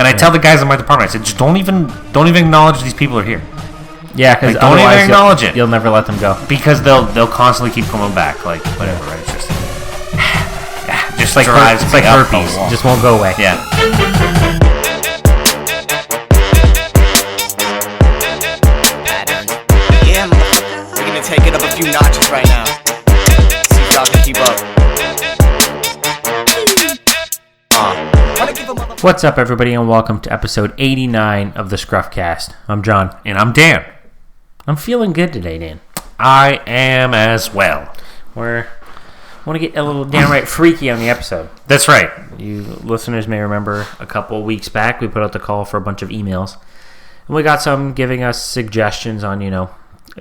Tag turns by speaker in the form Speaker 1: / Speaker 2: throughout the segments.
Speaker 1: And I tell the guys in my department, I said, just don't even acknowledge these people are here.
Speaker 2: Yeah, because
Speaker 1: don't even acknowledge it.
Speaker 2: You'll never let them go.
Speaker 1: Because they'll constantly keep coming back. Like, whatever, right? It's just like
Speaker 2: herpes. Just won't go away.
Speaker 1: Yeah.
Speaker 3: Yeah, motherfucker. We're gonna take it up a few notches right now. See if y'all can keep up.
Speaker 2: What's up, everybody, and welcome to episode 89 of the ScruffCast. I'm John.
Speaker 1: And I'm Dan.
Speaker 2: I'm feeling good today, Dan.
Speaker 1: I am as well.
Speaker 2: I want to get a little downright freaky on the episode.
Speaker 1: That's right.
Speaker 2: You listeners may remember a couple weeks back, we put out the call for a bunch of emails. And we got some giving us suggestions on,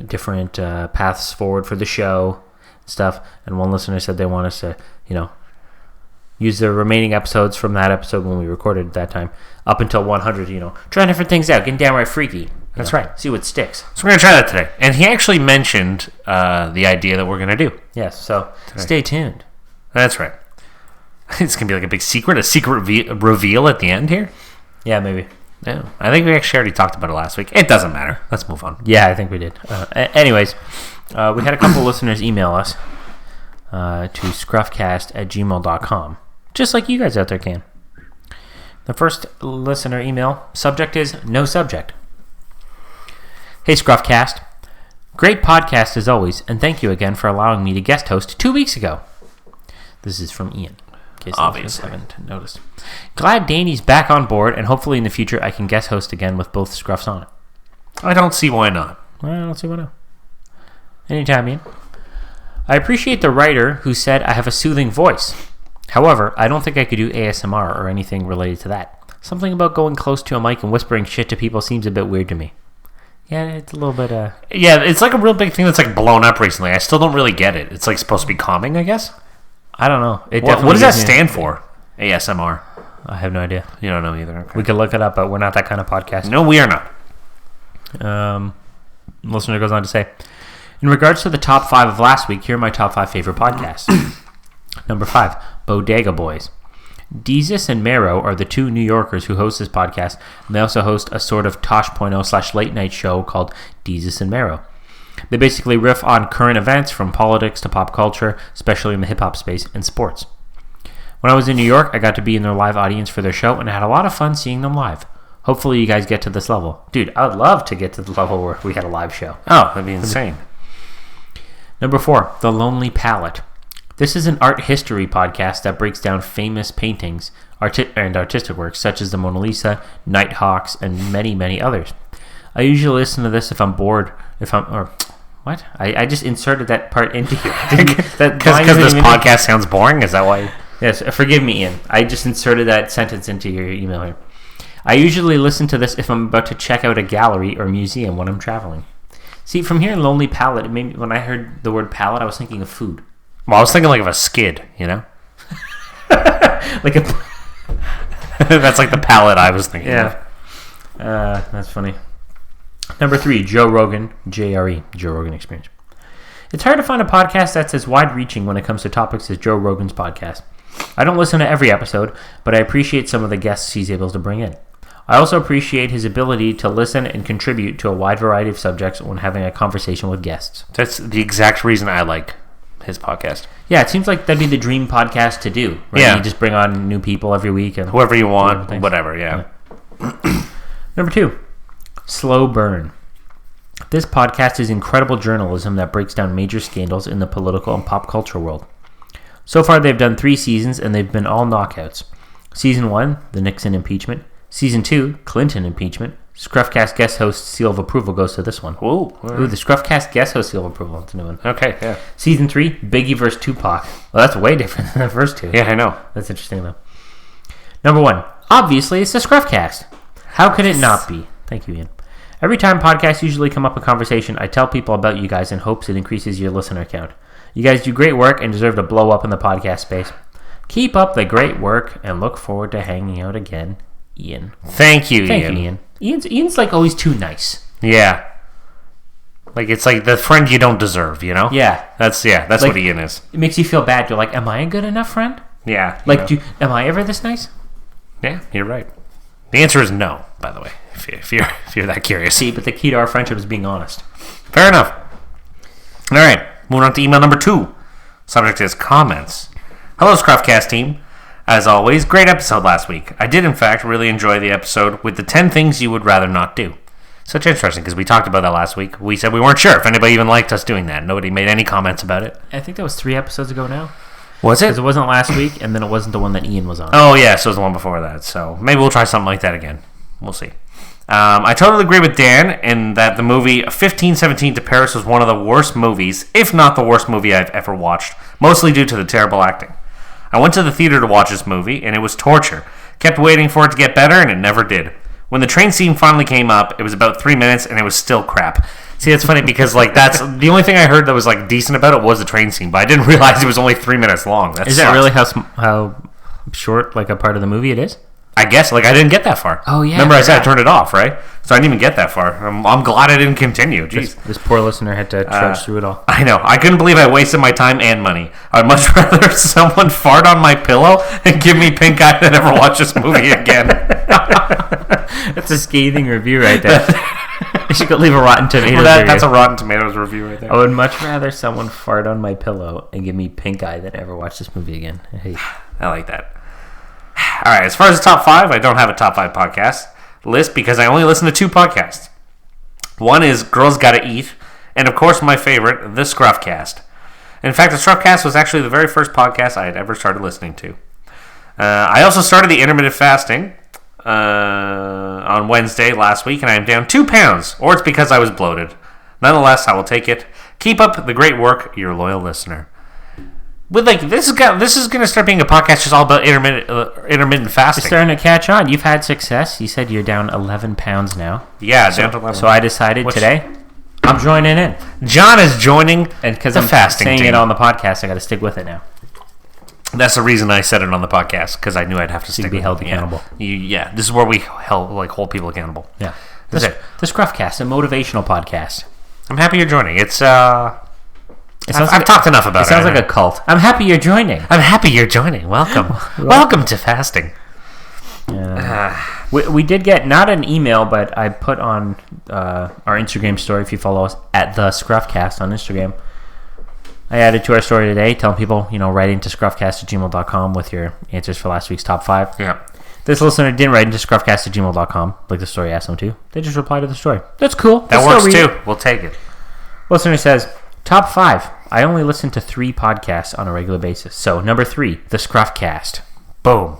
Speaker 2: different paths forward for the show stuff. And one listener said they want us to, use the remaining episodes from that episode when we recorded at that time up until 100, trying different things out, getting downright freaky.
Speaker 1: That's right.
Speaker 2: See what sticks.
Speaker 1: So we're going to try that today. And he actually mentioned the idea that we're going to do.
Speaker 2: Yes, so stay tuned.
Speaker 1: That's right. It's going to be like a secret reveal at the end here.
Speaker 2: Yeah, maybe.
Speaker 1: Yeah, I think we actually already talked about it last week. It doesn't matter. Let's move on.
Speaker 2: Yeah, I think we did. Anyways, we had a couple listeners email us to scruffcast@gmail.com. Just like you guys out there can. The first listener email, subject is no subject. Hey, ScruffCast. Great podcast as always, and thank you again for allowing me to guest host 2 weeks ago. This is from Ian. In case
Speaker 1: obviously
Speaker 2: haven't noticed. Glad Danny's back on board, and hopefully in the future I can guest host again with both Scruffs on it.
Speaker 1: I don't see why not.
Speaker 2: I don't see why not. Anytime, Ian. I appreciate the writer who said I have a soothing voice. However, I don't think I could do ASMR or anything related to that. Something about going close to a mic and whispering shit to people seems a bit weird to me. Yeah, it's a little bit,
Speaker 1: Yeah, it's like a real big thing that's like blown up recently. I still don't really get it. It's like supposed to be calming, I guess?
Speaker 2: I don't know.
Speaker 1: What does that stand for? ASMR.
Speaker 2: I have no idea.
Speaker 1: You don't know either. Okay.
Speaker 2: We could look it up, but we're not that kind of podcast.
Speaker 1: No, we are not.
Speaker 2: Listener goes on to say, in regards to the top 5 of last week, here are my top 5 favorite podcasts. Number 5, Bodega Boys. Deezus and Mero are the two New Yorkers who host this podcast, and they also host a sort of Tosh.0 / late night show called Deezus and Mero. They basically riff on current events from politics to pop culture, especially in the hip-hop space and sports. When I was in New York, I got to be in their live audience for their show, and I had a lot of fun seeing them live. Hopefully you guys get to this level. Dude, I would love to get to the level where we had a live show.
Speaker 1: Oh, that'd be insane.
Speaker 2: Number 4, The Lonely Palette. This is an art history podcast that breaks down famous paintings and artistic works such as the Mona Lisa, Nighthawks, and many, many others. I usually listen to this if I'm bored. What? I just inserted that part into here.
Speaker 1: Because this podcast sounds boring? Is that why?
Speaker 2: Yes, forgive me, Ian. I just inserted that sentence into your email here. I usually listen to this if I'm about to check out a gallery or museum when I'm traveling. See, from here in Lonely Palette, when I heard the word palette, I was thinking of food.
Speaker 1: Well, I was thinking like of a skid,
Speaker 2: Like a...
Speaker 1: That's like the palette I was thinking of.
Speaker 2: That's funny. Number 3, Joe Rogan, JRE, Joe Rogan Experience. It's hard to find a podcast that's as wide-reaching when it comes to topics as Joe Rogan's podcast. I don't listen to every episode, but I appreciate some of the guests he's able to bring in. I also appreciate his ability to listen and contribute to a wide variety of subjects when having a conversation with guests.
Speaker 1: That's the exact reason I like his podcast.
Speaker 2: Yeah, it seems like that'd be the dream podcast to do. Right?
Speaker 1: Yeah.
Speaker 2: You just bring on new people every week. And
Speaker 1: whoever you want, whatever, yeah.
Speaker 2: Number 2, Slow Burn. This podcast is incredible journalism that breaks down major scandals in the political and pop culture world. So far, they've done 3 seasons, and they've been all knockouts. Season 1, the Nixon impeachment. Season 2, Clinton impeachment. ScruffCast guest host seal of approval goes to this one.
Speaker 1: Ooh,
Speaker 2: the ScruffCast guest host seal of approval. That's a new one.
Speaker 1: Okay, yeah.
Speaker 2: Season 3, Biggie vs. Tupac. Well, that's way different than the first 2.
Speaker 1: Yeah, I know.
Speaker 2: That's interesting, though. Number 1, obviously, it's the ScruffCast. How could it not be? Thank you, Ian. Every time podcasts usually come up in conversation, I tell people about you guys in hopes it increases your listener count. You guys do great work and deserve to blow up in the podcast space. Keep up the great work and look forward to hanging out again, Ian.
Speaker 1: Thank you,
Speaker 2: Ian. Ian's like always too nice.
Speaker 1: Yeah. Like it's like the friend you don't deserve, you know?
Speaker 2: Yeah.
Speaker 1: That's like, what Ian is.
Speaker 2: It makes you feel bad. You're like, am I a good enough friend?
Speaker 1: Yeah.
Speaker 2: Like, am I ever this nice?
Speaker 1: Yeah, you're right. The answer is no, by the way, if you're that curious.
Speaker 2: See, but the key to our friendship is being honest.
Speaker 1: Fair enough. All right, moving on to email number 2. Subject is comments. Hello, ScruffCast team. As always, great episode last week. I did, in fact, really enjoy the episode with the 10 things you would rather not do. Such interesting, because we talked about that last week. We said we weren't sure if anybody even liked us doing that. Nobody made any comments about it.
Speaker 2: I think that was 3 episodes ago now.
Speaker 1: Was it?
Speaker 2: Because it wasn't last week, and then it wasn't the one that Ian was on.
Speaker 1: Oh, yeah, so it was the one before that. So maybe we'll try something like that again. We'll see. I totally agree with Dan in that the movie 1517 to Paris was one of the worst movies, if not the worst movie I've ever watched, mostly due to the terrible acting. I went to the theater to watch this movie, and it was torture. Kept waiting for it to get better, and it never did. When the train scene finally came up, it was about 3 minutes, and it was still crap. See, that's funny because that's the only thing I heard that was decent about it was the train scene, but I didn't realize it was only 3 minutes long.
Speaker 2: Is that really how short a part of the movie it is?
Speaker 1: I guess, I didn't get that far.
Speaker 2: Oh, yeah.
Speaker 1: Remember I said I turned it off, right? So I didn't even get that far. I'm glad I didn't continue. Jeez.
Speaker 2: This poor listener had to trudge through it all.
Speaker 1: I know. I couldn't believe I wasted my time and money. I'd much rather someone fart on my pillow and give me pink eye than ever watch this movie again.
Speaker 2: That's a scathing review right there. You should go leave a Rotten Tomatoes review.
Speaker 1: That's a Rotten Tomatoes review right there.
Speaker 2: I would much rather someone fart on my pillow and give me pink eye than ever watch this movie again.
Speaker 1: I like that. All right, as far as the top 5, I don't have a top 5 podcast list because I only listen to 2 podcasts. One is Girls Gotta Eat, and of course my favorite, the ScruffCast. In fact, the ScruffCast was actually the very first podcast I had ever started listening to. I also started the intermittent fasting on Wednesday last week, and I am down 2 pounds, or it's because I was bloated. Nonetheless, I will take it. Keep up the great work, your loyal listener. With this is going to start being a podcast just all about intermittent fasting.
Speaker 2: It's starting to catch on. You've had success. You said you're down 11 pounds now.
Speaker 1: Yeah, down to 11.
Speaker 2: So I decided today I'm joining in.
Speaker 1: John is joining,
Speaker 2: and because
Speaker 1: I'm
Speaker 2: fasting saying
Speaker 1: team.
Speaker 2: it on the podcast, I got to stick with it now.
Speaker 1: That's the reason I said it on the podcast, because I knew I'd have to stick.
Speaker 2: Be held accountable.
Speaker 1: Yeah, this is where we hold people accountable.
Speaker 2: Yeah, the ScruffCast, a motivational podcast.
Speaker 1: I'm happy you're joining. I've talked enough about it.
Speaker 2: It sounds like a cult. I'm happy you're joining.
Speaker 1: I'm happy you're joining. Welcome. Welcome to fasting.
Speaker 2: We did get, not an email, but I put on our Instagram story, if you follow us, at the ScruffCast on Instagram. I added to our story today, telling people, write into scruffcast@gmail.com with your answers for last week's top 5.
Speaker 1: Yeah.
Speaker 2: This listener didn't write into scruffcast@gmail.com like the story asked them to. They just replied to the story. That's cool.
Speaker 1: That works too. We'll take it.
Speaker 2: Listener says, top 5. I only listen to 3 podcasts on a regular basis. So, number 3, the ScruffCast.
Speaker 1: Boom.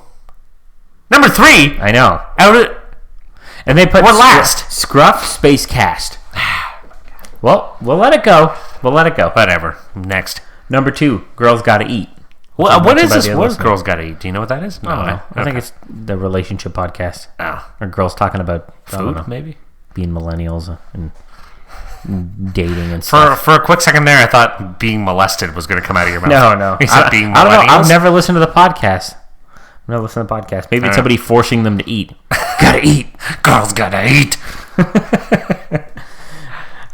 Speaker 1: Number 3?
Speaker 2: I know. And they put...
Speaker 1: What last?
Speaker 2: Scruff Space Cast. Well, we'll let it go.
Speaker 1: Whatever. Next.
Speaker 2: Number 2, Girls Gotta Eat.
Speaker 1: What is this? What is Girls Gotta Eat? Do you know what that is?
Speaker 2: No. I think it's the relationship podcast.
Speaker 1: Oh.
Speaker 2: Or girls talking about...
Speaker 1: Food, maybe?
Speaker 2: Being millennials and... dating and stuff.
Speaker 1: For a quick second there, I thought being molested was going to come out of your mouth.
Speaker 2: No.
Speaker 1: You said being millennials?
Speaker 2: I don't know. I've never listened to the podcast. Maybe it's somebody forcing them to eat. Gotta eat.
Speaker 1: Girls gotta eat.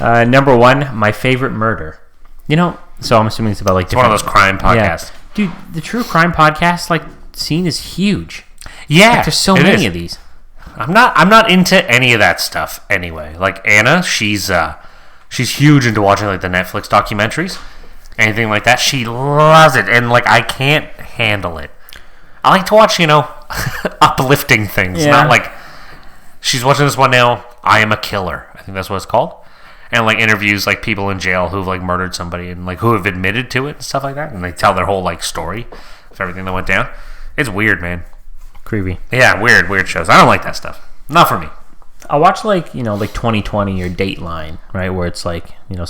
Speaker 2: Number 1, my favorite murder. So I'm assuming it's about
Speaker 1: it's one of those crime podcasts.
Speaker 2: Yeah. Dude, the true crime podcast scene is huge.
Speaker 1: Yeah,
Speaker 2: there's so many of these.
Speaker 1: I'm not into any of that stuff anyway. Like Anna, she's huge into watching the Netflix documentaries, anything like that. She loves it, and I can't handle it. I like to watch uplifting things, not she's watching this one now. I Am a Killer, I think that's what it's called, and interviews people in jail who've murdered somebody and who have admitted to it and stuff like that, and they tell their whole story of everything that went down. It's weird, man.
Speaker 2: Creepy.
Speaker 1: Yeah, weird shows. I don't like that stuff. Not for me.
Speaker 2: I watch 2020 or Dateline, right, where it's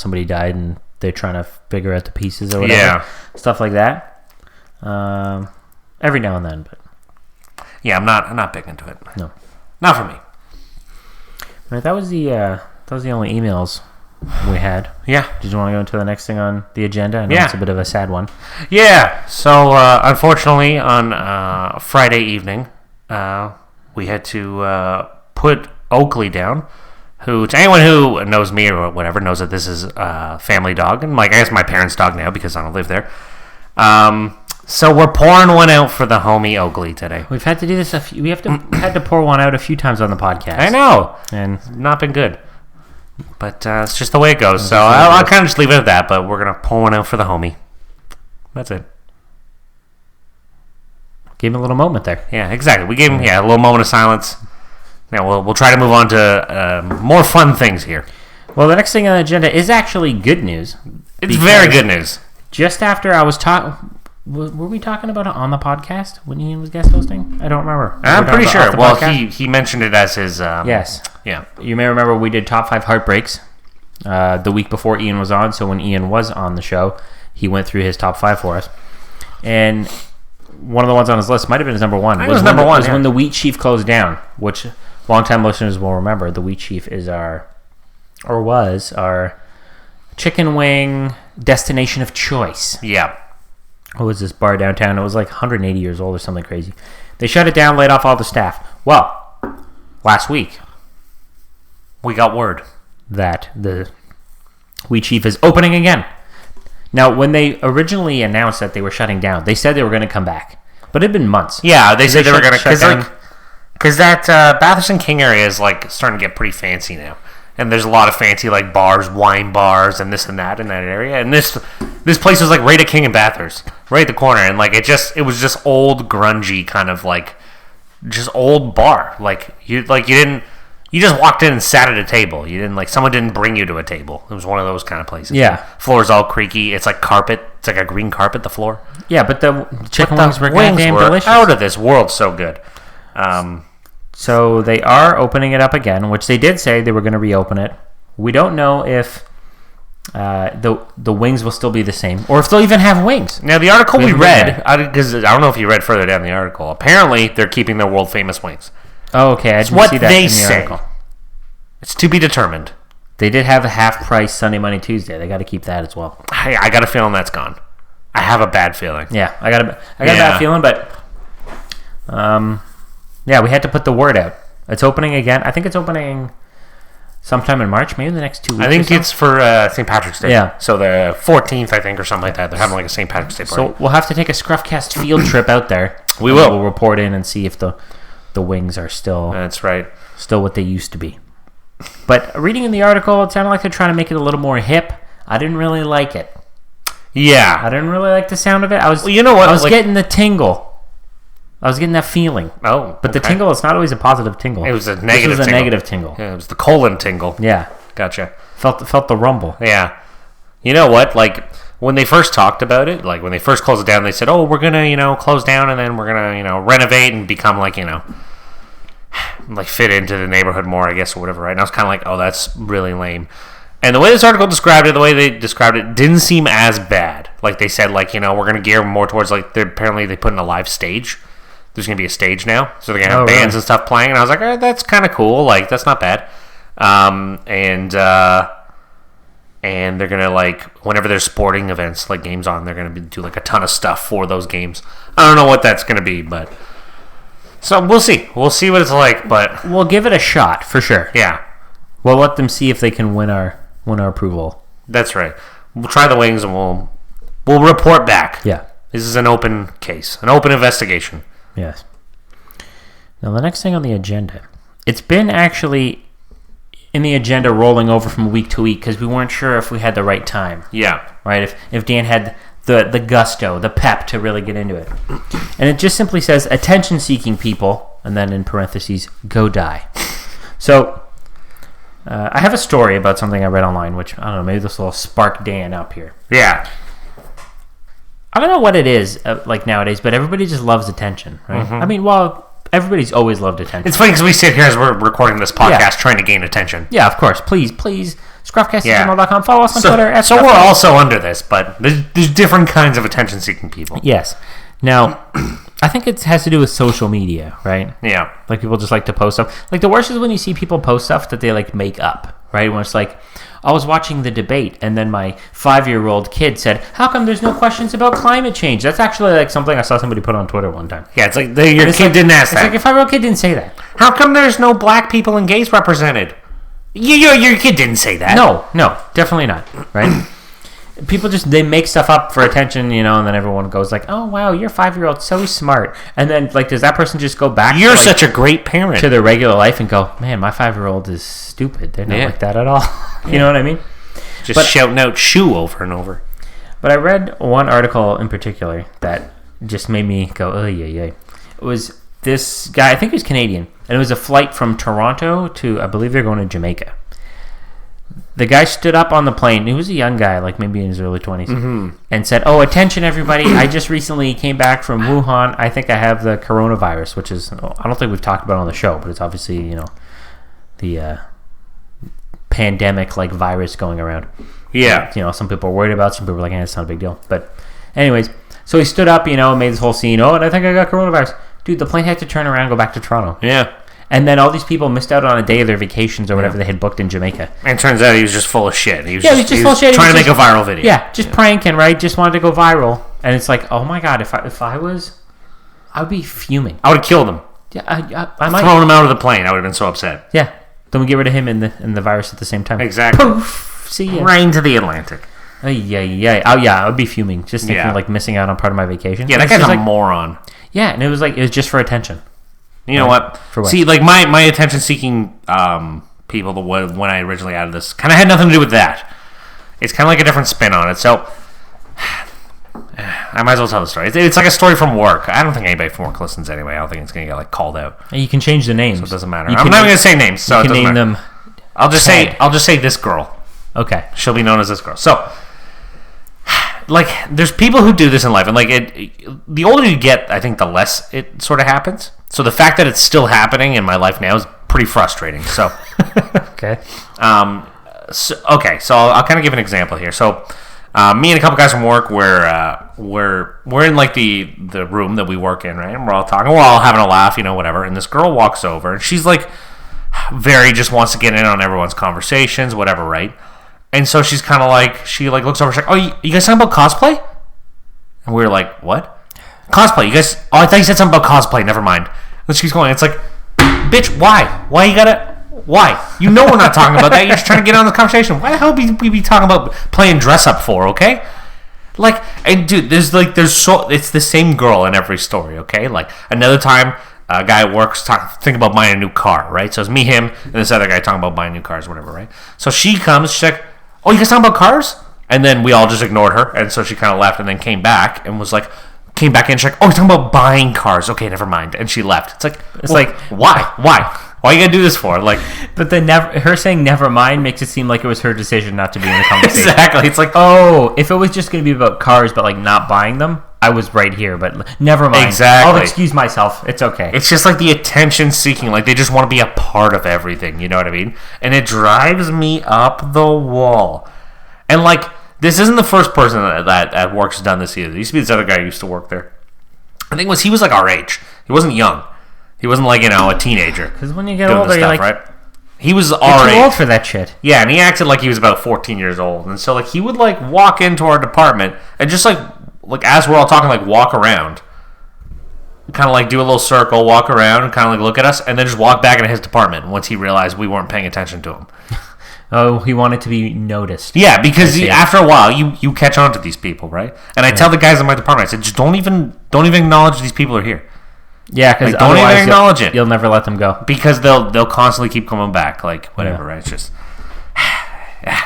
Speaker 2: somebody died and they're trying to figure out the pieces or whatever. Yeah. Stuff like that. Every now and then, but
Speaker 1: yeah, I'm not big into it.
Speaker 2: No.
Speaker 1: Not for me.
Speaker 2: All right, that was the only emails we had.
Speaker 1: Yeah.
Speaker 2: Did you want to go into the next thing on the agenda? I know it's a bit of a sad one.
Speaker 1: Yeah. So, unfortunately, on Friday evening, we had to put Oakley down, who, to anyone who knows me or whatever, knows that this is a family dog, and I guess my parents' dog now because I don't live there. So we're pouring one out for the homie Oakley today.
Speaker 2: We've had to do this had to pour one out a few times on the podcast.
Speaker 1: I know.
Speaker 2: And
Speaker 1: It's not been good. But it's just the way it goes. So I'll kind of just leave it at that, but we're going to pour one out for the homie. That's it.
Speaker 2: gave him a little moment there.
Speaker 1: Yeah, exactly. We gave him a little moment of silence. Now we'll try to move on to more fun things here.
Speaker 2: Well, the next thing on the agenda is actually good news.
Speaker 1: It's very good news.
Speaker 2: Just after I was talking... Were we talking about it on the podcast when Ian was guest hosting? I don't remember.
Speaker 1: I'm pretty sure. Well, he mentioned it as his...
Speaker 2: yes.
Speaker 1: Yeah.
Speaker 2: You may remember we did Top 5 Heartbreaks the week before Ian was on. So when Ian was on the show, he went through his top 5 for us. And one of the ones on his list might have been his number one.
Speaker 1: It was number one.
Speaker 2: Was when the Wheat Chief closed down, which longtime listeners will remember. The Wheat Chief is was our chicken wing destination of choice.
Speaker 1: Yeah.
Speaker 2: What was this bar downtown? It was like 180 years old or something crazy. They shut it down, laid off all the staff. Well, last week,
Speaker 1: we got word
Speaker 2: that the Wheat Chief is opening again. Now, when they originally announced that they were shutting down, they said they were going to come back. But it had been months.
Speaker 1: Yeah, they said they were going to
Speaker 2: shut down.
Speaker 1: Because that Bathurst and King area is like starting to get pretty fancy now. And there's a lot of fancy like bars, wine bars, and this and that in that area. And this place was like right at King and Bathurst, right at the corner. And like it was just old, grungy kind of like just old bar. You just walked in and sat at a table. You didn't someone didn't bring you to a table. It was one of those kind of places.
Speaker 2: Yeah,
Speaker 1: floor's all creaky. It's like carpet. It's like a green carpet. The floor.
Speaker 2: Yeah, but the chicken wings were goddamn delicious.
Speaker 1: Out of this world, so good.
Speaker 2: So they are opening it up again, which they did say they were going to reopen it. We don't know if the wings will still be the same, or if they'll even have wings.
Speaker 1: Now, the article we read, because I don't know if you read further down the article, apparently they're keeping their world famous wings.
Speaker 2: Oh, okay. I didn't see that in the article.
Speaker 1: It's to be determined.
Speaker 2: They did have a half price Sunday, Monday, Tuesday. They got to keep that as well.
Speaker 1: I got a feeling that's gone. I have a bad feeling.
Speaker 2: Yeah, I got a bad feeling, but yeah, we had to put the word out. It's opening again. I think it's opening sometime in March, maybe the next 2 weeks.
Speaker 1: I think it's for St. Patrick's Day.
Speaker 2: Yeah.
Speaker 1: So the 14th, I think, or something like that. They're having like a St. Patrick's Day party.
Speaker 2: So we'll have to take a ScruffCast field trip out there.
Speaker 1: We will.
Speaker 2: We'll report in and see if the wings are still...
Speaker 1: That's right.
Speaker 2: Still what they used to be. But reading in the article, it sounded like they're trying to make it a little more hip. I didn't really like it.
Speaker 1: Yeah.
Speaker 2: I didn't really like the sound of it.
Speaker 1: You know what?
Speaker 2: I was getting the tingle. I was getting that feeling.
Speaker 1: Oh,
Speaker 2: but the tingle is not always a positive tingle.
Speaker 1: It was a negative tingle.
Speaker 2: Negative tingle.
Speaker 1: Yeah, it was the colon tingle.
Speaker 2: Yeah.
Speaker 1: Gotcha.
Speaker 2: Felt the rumble.
Speaker 1: Yeah. You know what? Like, when they first talked about it, like, when they first closed it down, they said, oh, we're going to, close down, and then we're going to, renovate and become, like, like, fit into the neighborhood more, I guess, or whatever, right? And I was kind of like, oh, that's really lame. And the way this article described it, the way they described it, didn't seem as bad. Like, they said, like, we're going to gear more towards, like, apparently they put in a live stage. There's going to be a stage now, so they're going to have bands and stuff playing, and I was like, that's kind of cool, like, that's not bad. And they're going to, like, whenever there's sporting events, like, games on, they're going to do, like, a ton of stuff for those games. I don't know what that's going to be, but... So, we'll see. We'll see what it's like, but...
Speaker 2: We'll give it a shot, for sure.
Speaker 1: Yeah.
Speaker 2: We'll let them see if they can win our approval.
Speaker 1: That's right. We'll try the wings, and we'll report back.
Speaker 2: Yeah.
Speaker 1: This is an open case, an open investigation.
Speaker 2: Yes. Now, the next thing on the agenda, it's been actually in the agenda rolling over from week to week because we weren't sure if we had the right time.
Speaker 1: Yeah.
Speaker 2: Right? If Dan had the gusto, the pep to really get into it. And it just simply says, attention-seeking people, and then in parentheses, go die. So, I have a story about something I read online, which, I don't know, maybe this will spark Dan up here.
Speaker 1: Yeah.
Speaker 2: I don't know what it is like nowadays, but everybody just loves attention, right? Mm-hmm. I mean, everybody's always loved attention.
Speaker 1: It's funny because we sit here as we're recording this podcast trying to gain attention.
Speaker 2: Yeah, of course. Please, ScruffCast@gmail.com. Follow us on Twitter.
Speaker 1: So we're also under this, but there's different kinds of attention-seeking people.
Speaker 2: Yes. Now, I think it has to do with social media, right?
Speaker 1: Yeah.
Speaker 2: Like, people just like to post stuff. Like, the worst is when you see people post stuff that they, like, make up, right? When it's like... I was watching the debate, and then my 5-year-old kid said, how come there's no questions about climate change? That's actually like something I saw somebody put on Twitter one time.
Speaker 1: Yeah, it's like your kid didn't ask that.
Speaker 2: It's like a 5-year-old kid didn't say that.
Speaker 1: How come there's no black people and gays represented? Your kid didn't say that.
Speaker 2: No, definitely not, right? people they make stuff up for attention, and then everyone goes like, "Oh wow, your 5-year-old's so smart," and then like, does that person just go back?
Speaker 1: You're such a great parent
Speaker 2: to their regular life and go, "Man, my 5-year-old is stupid. They're not like that at all." You know what I mean?
Speaker 1: Just shouting out "shoe" over and over.
Speaker 2: But I read one article in particular that just made me go, "Oh yeah." It was this guy, I think he was Canadian, and it was a flight from Toronto to, I believe they're going to Jamaica. The guy stood up on the plane. He was a young guy, like maybe in his early 20s, and said, "Oh, attention, everybody. I just recently came back from Wuhan. I think I have the coronavirus," which is, I don't think we've talked about it on the show, but it's obviously, the pandemic-like virus going around.
Speaker 1: Yeah.
Speaker 2: Some people are worried about it. Some people are like, it's not a big deal. But anyways, so he stood up, and made this whole scene. "Oh, and I think I got coronavirus." Dude, the plane had to turn around and go back to Toronto.
Speaker 1: Yeah.
Speaker 2: And then all these people missed out on a day of their vacations or whatever they had booked in Jamaica.
Speaker 1: And it turns out he was just full of shit. He was
Speaker 2: just full of shit.
Speaker 1: Trying to make a viral video.
Speaker 2: Yeah, just pranking, right? Just wanted to go viral. And it's like, oh my God, if I was, I would be fuming.
Speaker 1: I would have killed him.
Speaker 2: Yeah, I might.
Speaker 1: Thrown him out of the plane. I would have been so upset.
Speaker 2: Yeah. Then we get rid of him and the virus at the same time.
Speaker 1: Exactly.
Speaker 2: Poof! See ya.
Speaker 1: Right into the Atlantic.
Speaker 2: Yeah. Oh yeah, I would be fuming. Just thinking like missing out on part of my vacation.
Speaker 1: Yeah, that guy's a moron.
Speaker 2: Yeah, and it was just for attention.
Speaker 1: You know what?
Speaker 2: For what?
Speaker 1: See, like my attention-seeking people, when I originally added this, kind of had nothing to do with that. It's kind of like a different spin on it. So I might as well tell the story. It's like a story from work. I don't think anybody from work listens anyway. I don't think it's going to get like called out.
Speaker 2: And you can change the names.
Speaker 1: So it doesn't matter. I'm not going to say names. So
Speaker 2: you can name them.
Speaker 1: I'll just say this girl.
Speaker 2: Okay.
Speaker 1: She'll be known as this girl. So, like, there's people who do this in life, and like the older you get, I think the less it sort of happens. So the fact that it's still happening in my life now is pretty frustrating. So,
Speaker 2: okay.
Speaker 1: So I'll kind of give an example here. So, me and a couple guys from work, we're in like the room that we work in, right? And we're all talking, we're all having a laugh, whatever. And this girl walks over, and she's like, just wants to get in on everyone's conversations, whatever, right? And so she's kind of like, she like looks over, she's like, "Oh, you guys talking about cosplay?" And we were like, "What? Cosplay? You guys? Oh, I thought you said something about cosplay. Never mind." And she's going, it's like, "Bitch, why? Why you gotta? Why? You know we're not talking about that. You're just trying to get on the conversation. Why the hell would we be talking about playing dress up for? Okay?" Like, and dude, it's the same girl in every story. Okay, like another time. A guy at work thinking about buying a new car, right? So it's me, him, and this other guy talking about buying new cars, whatever, right? So she comes, she's like, "Oh, you guys talking about cars?" And then we all just ignored her, and so she kind of left and then came back and was like, came back in, she's like, "Oh, you're talking about buying cars. Okay, never mind." And she left. It's like, why? Why you gotta do this for? Like,
Speaker 2: but then her saying "never mind" makes it seem like it was her decision not to be in the conversation.
Speaker 1: Exactly. It's like,
Speaker 2: oh, if it was just gonna be about cars, but like not buying them, I was right here. But never mind.
Speaker 1: Exactly.
Speaker 2: I'll excuse myself. It's okay.
Speaker 1: It's just like the attention seeking. Like they just want to be a part of everything. You know what I mean? And it drives me up the wall. And like, this isn't the first person that at work's done this either. There used to be this other guy who used to work there. I think he was like our age. He wasn't young. He wasn't like, a teenager.
Speaker 2: Because when you get older, you're like,
Speaker 1: right? He was our
Speaker 2: you're
Speaker 1: age.
Speaker 2: too old for that shit.
Speaker 1: Yeah, and he acted like he was about 14 years old. And so like he would like walk into our department and just like as we're all talking, like walk around. Kind of like do a little circle, walk around, and kind of like look at us, and then just walk back into his department once he realized we weren't paying attention to him.
Speaker 2: Oh, he wanted to be noticed.
Speaker 1: Yeah, because after a while, you catch on to these people, right? And I tell the guys in my department, I said, just don't even acknowledge these people are here.
Speaker 2: Yeah, because
Speaker 1: don't even acknowledge it.
Speaker 2: You'll never let them go
Speaker 1: Because they'll constantly keep coming back, like whatever, right? It's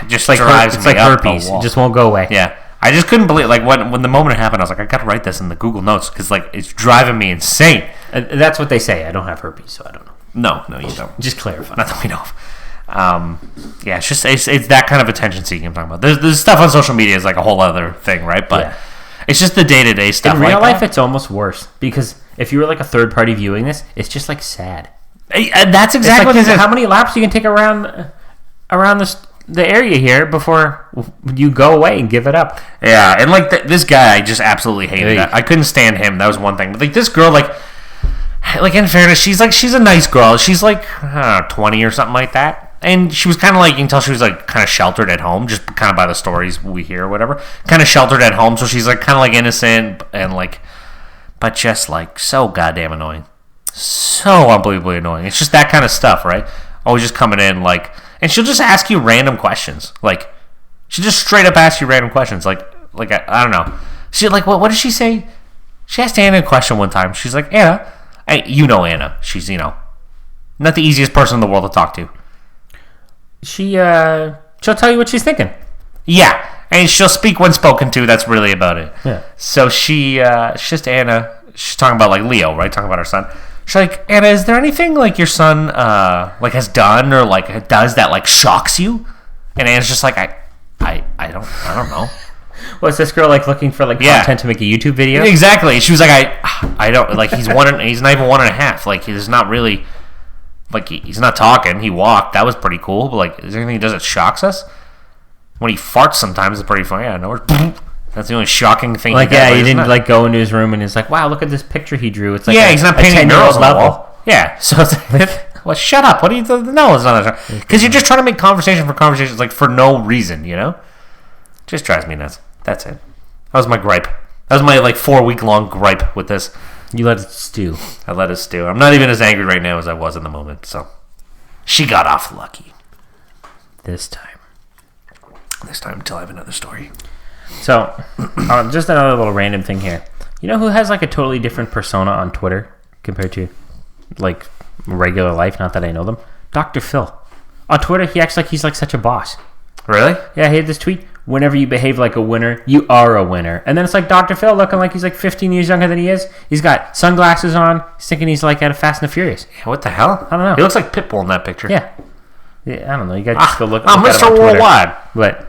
Speaker 1: just
Speaker 2: like
Speaker 1: drives
Speaker 2: it's
Speaker 1: me
Speaker 2: like
Speaker 1: up
Speaker 2: herpes.
Speaker 1: the wall.
Speaker 2: It just won't go away.
Speaker 1: Yeah, I just couldn't believe when the moment it happened. I was like, I got to write this in the Google Notes because like it's driving me insane.
Speaker 2: That's what they say. I don't have herpes, so I don't know.
Speaker 1: No, you don't.
Speaker 2: Just clarify.
Speaker 1: Not that we know of. Yeah, it's just it's that kind of attention seeking I'm talking about. There's stuff on social media is like a whole other thing, right? But it's just the day-to-day stuff.
Speaker 2: In real life, it's almost worse because if you were like a third party viewing this, it's just like sad.
Speaker 1: That's exactly what it is.
Speaker 2: How many laps you can take around the area here before you go away and give it up?
Speaker 1: Yeah, and like this guy, I just absolutely hated that. I couldn't stand him. That was one thing. But like this girl, like in fairness, she's a nice girl. She's like 20 or something like that. And she was kind of like, you can tell she was like kind of sheltered at home, just kind of by the stories we hear or whatever. Kind of sheltered at home, so she's like kind of like innocent and like, but just like so goddamn annoying. So unbelievably annoying. It's just that kind of stuff, right? Always just coming in like, and she'll just ask you random questions. Like, She just straight up asks you random questions. Like I don't know. She like what did she say? She asked Anna a question one time. She's like, Anna, you know Anna. She's not the easiest person in the world to talk to.
Speaker 2: She'll tell you what she's thinking.
Speaker 1: Yeah, and she'll speak when spoken to. That's really about it.
Speaker 2: Yeah.
Speaker 1: So she's just Anna. She's talking about like Leo, right? Talking about her son. She's like, Anna, is there anything like your son like has done or like does that like shocks you? And Anna's just like, I don't know.
Speaker 2: What's this girl like looking for like content to make a YouTube video?
Speaker 1: Exactly. She was like, I don't like. He's not even 1.5. Like he's not really like he's not talking. He walked. That was pretty cool. But like, is there anything he does that shocks us? When he farts, sometimes it's pretty funny. Yeah, no, that's the only shocking thing.
Speaker 2: Like, yeah, he didn't like go into his room and he's like, wow, look at this picture he drew. It's like
Speaker 1: he's not painting girls on the wall. Yeah, so it's
Speaker 2: like,
Speaker 1: well, shut up. What do you? No, it's not that. Because you're just trying to make conversation for conversations, like for no reason. Just drives me nuts. That's it. That was my gripe. That was my like 4-week long gripe with this.
Speaker 2: You let it stew.
Speaker 1: I let it stew. I'm not even as angry right now as I was in the moment. So she got off lucky.
Speaker 2: This time
Speaker 1: until I have another story.
Speaker 2: So, just another little random thing here. You know who has like a totally different persona on Twitter compared to like regular life? Not that I know them. Dr. Phil. On Twitter, he acts like he's like such a boss.
Speaker 1: Really?
Speaker 2: Yeah, he had this tweet. Whenever you behave like a winner, you are a winner. And then it's like Dr. Phil looking like he's like 15 years younger than he is. He's got sunglasses on. He's thinking he's like at a Fast and the Furious.
Speaker 1: Yeah, what the hell?
Speaker 2: I don't know.
Speaker 1: He looks like Pitbull in that picture.
Speaker 2: Yeah, I don't know. You got to just go look.
Speaker 1: I'm Mr. Worldwide.
Speaker 2: But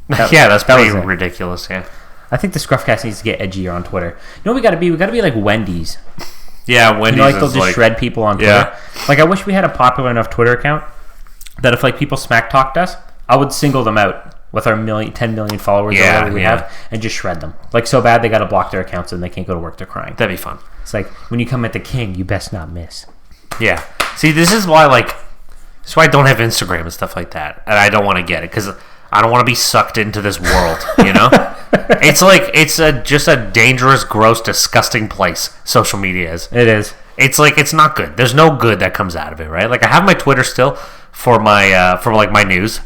Speaker 1: that's pretty ridiculous. Yeah.
Speaker 2: I think the ScruffCast needs to get edgier on Twitter. You know what we got to be? We got to be like Wendy's.
Speaker 1: Yeah, Wendy's.
Speaker 2: Like they'll just shred people on Twitter.
Speaker 1: Yeah.
Speaker 2: Like I wish we had a popular enough Twitter account that if like people smack talked us, I would single them out with our 10 million followers or whatever we have and just shred them. Like so bad they got to block their accounts and they can't go to work. They're crying.
Speaker 1: That'd be fun.
Speaker 2: It's like when you come at the king, you best not miss.
Speaker 1: Yeah. See, this is why I don't have Instagram and stuff like that, and I don't want to get it because I don't want to be sucked into this world. It's like it's just a dangerous, gross, disgusting place. Social media is.
Speaker 2: It is.
Speaker 1: It's like it's not good. There's no good that comes out of it, right? Like I have my Twitter still for my my news.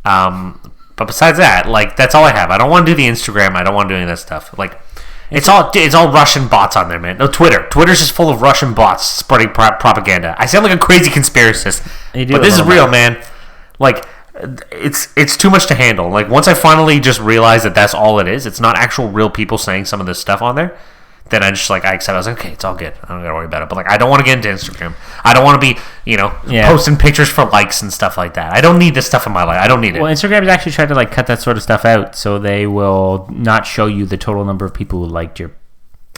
Speaker 1: But besides that, like that's all I have. I don't want to do the Instagram. I don't want to do any of that stuff. Like it's all Russian bots on there, man. No, Twitter's just full of Russian bots spreading propaganda. I sound like a crazy conspiracist, but this is real, man. Like it's too much to handle. Like once I finally just realized that that's all it is. It's not actual real people saying some of this stuff on there. Then I just I accept. I was like, okay, it's all good. I don't gotta worry about it. But like, I don't want to get into Instagram. I don't want to be, posting pictures for likes and stuff like that. I don't need this stuff in my life. I don't need it.
Speaker 2: Well, Instagram has actually tried to like cut that sort of stuff out, so they will not show you the total number of people who liked your.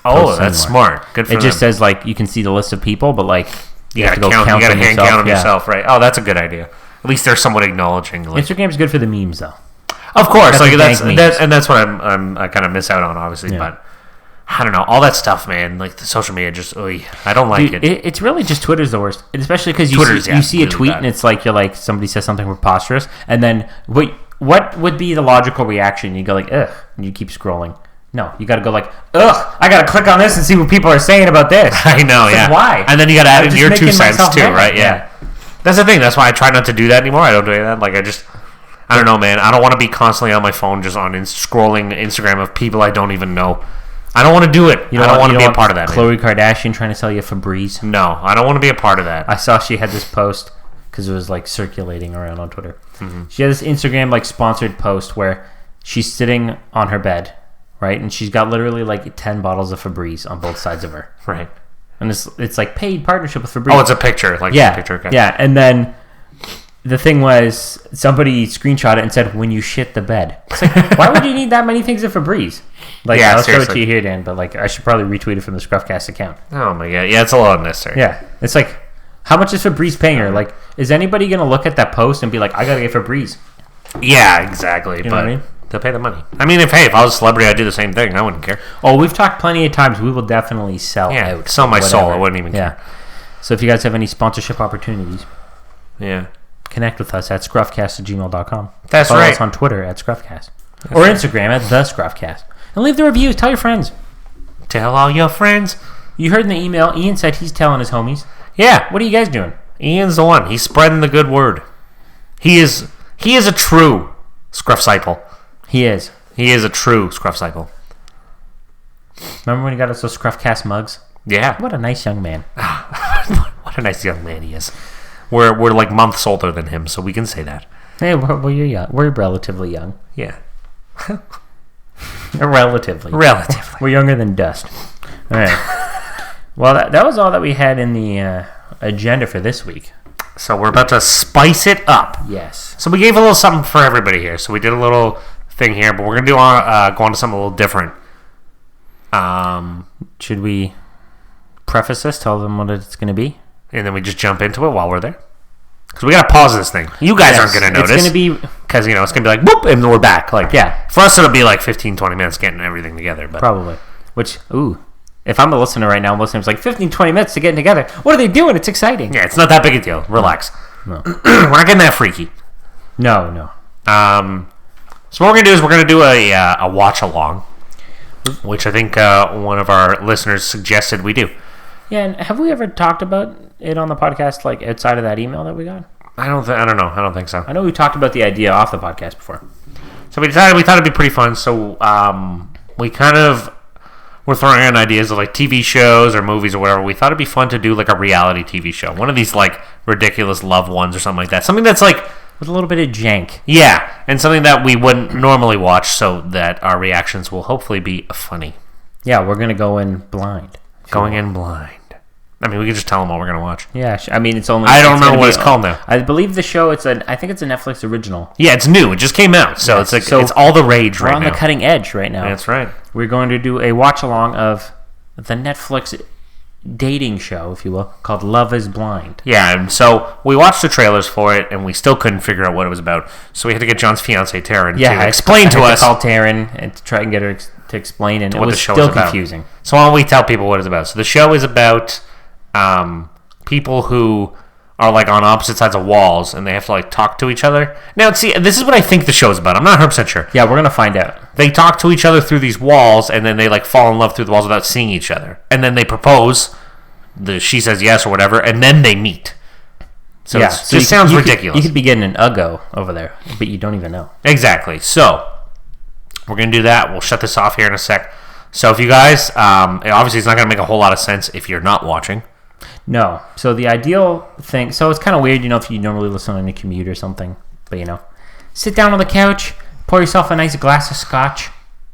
Speaker 1: Oh, that's smart. Good for them.
Speaker 2: It just says like you can see the list of people, but like
Speaker 1: you have to go count. You got to hand count them yourself, right? Oh, that's a good idea. At least there's someone acknowledging. Like,
Speaker 2: Instagram's good for the memes, though.
Speaker 1: Of course, that's what I kind of miss out on, obviously, but. I don't know, all that stuff, man. Like the social media, just I don't like it.
Speaker 2: It's really just Twitter's the worst, especially because you see a
Speaker 1: really
Speaker 2: tweet
Speaker 1: bad.
Speaker 2: And it's like you're like somebody says something preposterous, and then what would be the logical reaction? You go like ugh, and you keep scrolling. No, you got to go like ugh. I got to click on this and see what people are saying about this.
Speaker 1: I know, yeah.
Speaker 2: Why?
Speaker 1: And then you got to add in your 2 cents too, right? Yeah. That's the thing. That's why I try not to do that anymore. I don't do that. Like I don't know, man. I don't want to be constantly on my phone just on scrolling Instagram of people I don't even know. I don't want to do it. I don't want to be a part of that.
Speaker 2: Khloe Kardashian trying to sell you Febreze.
Speaker 1: No, I don't want to be a part of that.
Speaker 2: I saw she had this post because it was like circulating around on Twitter.
Speaker 1: Mm-hmm.
Speaker 2: She had this Instagram like sponsored post where she's sitting on her bed, right, and she's got literally like 10 bottles of Febreze on both sides of her,
Speaker 1: right,
Speaker 2: and it's like paid partnership with Febreze.
Speaker 1: Oh, it's a picture, like
Speaker 2: yeah,
Speaker 1: a picture. Okay.
Speaker 2: Yeah, and then. The thing was, somebody screenshot it and said, when you shit the bed. It's like, why would you need that many things of Febreze? Like, I'll show it to you here, Dan, but like, I should probably retweet it from the ScruffCast account.
Speaker 1: Oh my god. Yeah, it's a lot unnecessary.
Speaker 2: Yeah. It's like, how much is Febreze paying her? Like, is anybody going to look at that post and be like, I got to get Febreze?
Speaker 1: Yeah, exactly.
Speaker 2: You know what I mean?
Speaker 1: They'll pay the money. I mean, if I was a celebrity, I'd do the same thing. I wouldn't care.
Speaker 2: Oh, we've talked plenty of times. We will definitely sell out.
Speaker 1: Sell my soul. I wouldn't even care.
Speaker 2: So if you guys have any sponsorship opportunities.
Speaker 1: Yeah.
Speaker 2: Connect with us at scruffcast@gmail.com.
Speaker 1: That's
Speaker 2: Follow
Speaker 1: right.
Speaker 2: us on Twitter at ScruffCast. Or Instagram at The ScruffCast. And leave the reviews. Tell your friends.
Speaker 1: Tell all your friends.
Speaker 2: You heard in the email, Ian said he's telling his homies.
Speaker 1: Yeah.
Speaker 2: What are you guys doing?
Speaker 1: Ian's the one. He's spreading the good word. He is a true Scruffcycle.
Speaker 2: He is.
Speaker 1: He is a true Scruffcycle.
Speaker 2: Remember when he got us those ScruffCast mugs?
Speaker 1: Yeah.
Speaker 2: What a nice young man.
Speaker 1: What a nice young man he is. We're like months older than him, so we can say that.
Speaker 2: Hey, well, you're young. We're relatively young.
Speaker 1: Yeah.
Speaker 2: Relatively.
Speaker 1: Relatively.
Speaker 2: We're younger than dust. All right. Well, that was all that we had in the agenda for this week.
Speaker 1: So we're about to spice it up.
Speaker 2: Yes.
Speaker 1: So we gave a little something for everybody here. So we did a little thing here, but we're going to go on to something a little different.
Speaker 2: Should we preface this, tell them what it's going to be?
Speaker 1: And then we just jump into it while we're there? Because we got to pause this thing. You guys aren't going to notice.
Speaker 2: It's going to be...
Speaker 1: Because, it's going to be like, whoop, and then we're back. Like,
Speaker 2: yeah.
Speaker 1: For us, it'll be like 15, 20 minutes getting everything together. But
Speaker 2: Probably. Which, if I'm a listener right now, I'm listening, it's like 15, 20 minutes to getting together. What are they doing? It's exciting.
Speaker 1: Yeah, it's not that big a deal. Relax.
Speaker 2: No.
Speaker 1: We're not getting that freaky.
Speaker 2: No.
Speaker 1: So what we're going to do is we're going to do a watch-along, which I think one of our listeners suggested we do.
Speaker 2: Yeah, and have we ever talked about it on the podcast, like outside of that email that we got?
Speaker 1: I don't know. I don't think so.
Speaker 2: I know we talked about the idea off the podcast before.
Speaker 1: So we thought it'd be pretty fun. So we kind of were throwing in ideas of like TV shows or movies or whatever. We thought it'd be fun to do like a reality TV show, one of these like ridiculous love ones or something like that. Something that's like
Speaker 2: with a little bit of jank.
Speaker 1: Yeah, and something that we wouldn't normally watch, so that our reactions will hopefully be funny.
Speaker 2: Yeah, we're gonna go in blind.
Speaker 1: Going in blind. I mean, we can just tell them what we're going to watch.
Speaker 2: Yeah, I mean, it's only...
Speaker 1: I don't remember what it's called now.
Speaker 2: I believe the show, I think it's a Netflix original.
Speaker 1: Yeah, it's new. It just came out, so it's like it's all the rage right now.
Speaker 2: We're on the cutting edge right now.
Speaker 1: That's right.
Speaker 2: We're going to do a watch-along of the Netflix dating show, if you will, called Love is Blind.
Speaker 1: Yeah, and so we watched the trailers for it, and we still couldn't figure out what it was about. So we had to get John's fiancée, Taryn, to explain to us.
Speaker 2: I called Taryn and to try and get her to explain, and it was still confusing.
Speaker 1: So why don't we tell people what it's about? So the show is about people who are like on opposite sides of walls, and they have to like talk to each other. Now, see, this is what I think the show's about. I'm not 100% sure.
Speaker 2: Yeah, we're gonna find out.
Speaker 1: They talk to each other through these walls, and then they like fall in love through the walls without seeing each other, and then they propose. She says yes or whatever, and then they meet. So it just sounds ridiculous.
Speaker 2: You could be getting an uggo over there, but you don't even know.
Speaker 1: Exactly. So we're gonna do that. We'll shut this off here in a sec. So if you guys, obviously it's not gonna make a whole lot of sense if you're not watching.
Speaker 2: No. So the ideal thing... So it's kind of weird, if you normally listen on a commute or something. But, sit down on the couch, pour yourself a nice glass of scotch.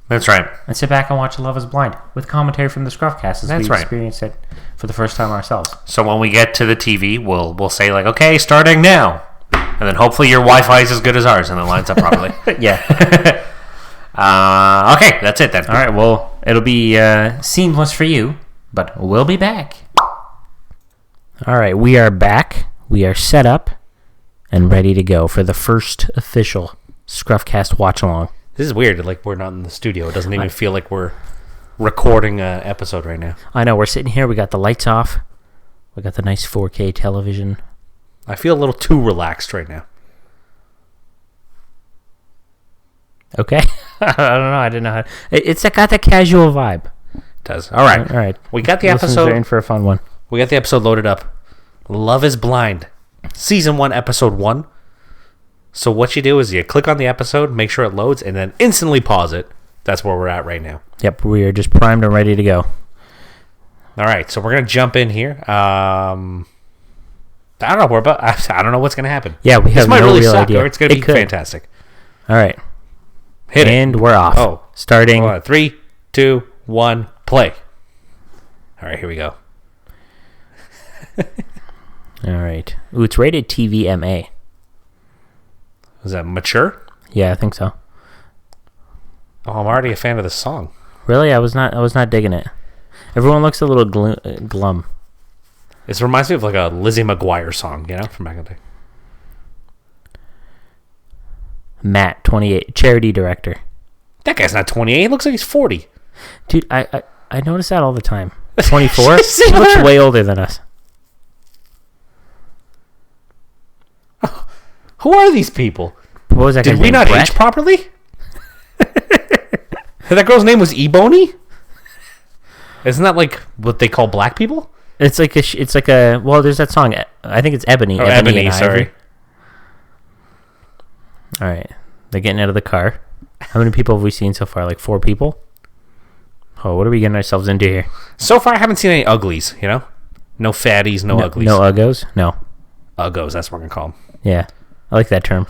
Speaker 1: That's right.
Speaker 2: And sit back and watch Love is Blind with commentary from the ScruffCast as we experience it for the first time ourselves.
Speaker 1: So when we get to the TV, we'll say, like, okay, starting now. And then hopefully your Wi-Fi is as good as ours and it lines up properly.
Speaker 2: Yeah.
Speaker 1: Okay, that's it then.
Speaker 2: All right, well, it'll be seamless for you, but we'll be back. All right, we are back. We are set up and ready to go for the first official ScruffCast watch-along.
Speaker 1: This is weird. Like, we're not in the studio. It doesn't even feel like we're recording an episode right now.
Speaker 2: I know. We're sitting here. We got the lights off. We got the nice 4K television.
Speaker 1: I feel a little too relaxed right now.
Speaker 2: Okay. I don't know. I didn't know how... It's got that casual vibe.
Speaker 1: It does. All right.
Speaker 2: All right.
Speaker 1: We got the episode...
Speaker 2: Are in for a fun one.
Speaker 1: We got the episode loaded up. Love is Blind. Season 1, Episode 1. So what you do is you click on the episode, make sure it loads, and then instantly pause it. That's where we're at right now.
Speaker 2: Yep, we are just primed and ready to go.
Speaker 1: All right, so we're going to jump in here. I don't know. I don't know what's going to happen.
Speaker 2: Yeah, we have
Speaker 1: this might
Speaker 2: no
Speaker 1: really
Speaker 2: real
Speaker 1: suck,
Speaker 2: idea.
Speaker 1: or it's going to be fantastic.
Speaker 2: All right.
Speaker 1: Hit it.
Speaker 2: And we're off.
Speaker 1: Oh.
Speaker 2: Starting.
Speaker 1: Hold on. 3, 2, 1, play. All right, here we go.
Speaker 2: All right. Ooh, it's rated TVMA.
Speaker 1: Is that mature?
Speaker 2: Yeah, I think so.
Speaker 1: Oh, I'm already a fan of this song.
Speaker 2: Really? I was not digging it. Everyone looks a little glum.
Speaker 1: This reminds me of like a Lizzie McGuire song, from back in the day.
Speaker 2: Matt, 28, charity director.
Speaker 1: That guy's not 28. He looks like he's 40.
Speaker 2: Dude, I notice that all the time. 24? He looks way older than us.
Speaker 1: Who are these people?
Speaker 2: What was that?
Speaker 1: Did we not age properly? That girl's name was Ebony? Isn't that like what they call black people?
Speaker 2: It's like a well, there's that song. I think it's Ebony.
Speaker 1: Oh, Ebony, sorry.
Speaker 2: All right. They're getting out of the car. How many people have we seen so far? Like 4 people? Oh, what are we getting ourselves into here?
Speaker 1: So far, I haven't seen any uglies, you know? No fatties, no uglies.
Speaker 2: No uggos? No.
Speaker 1: Uggos, that's what we're going to call them.
Speaker 2: Yeah. I like that term.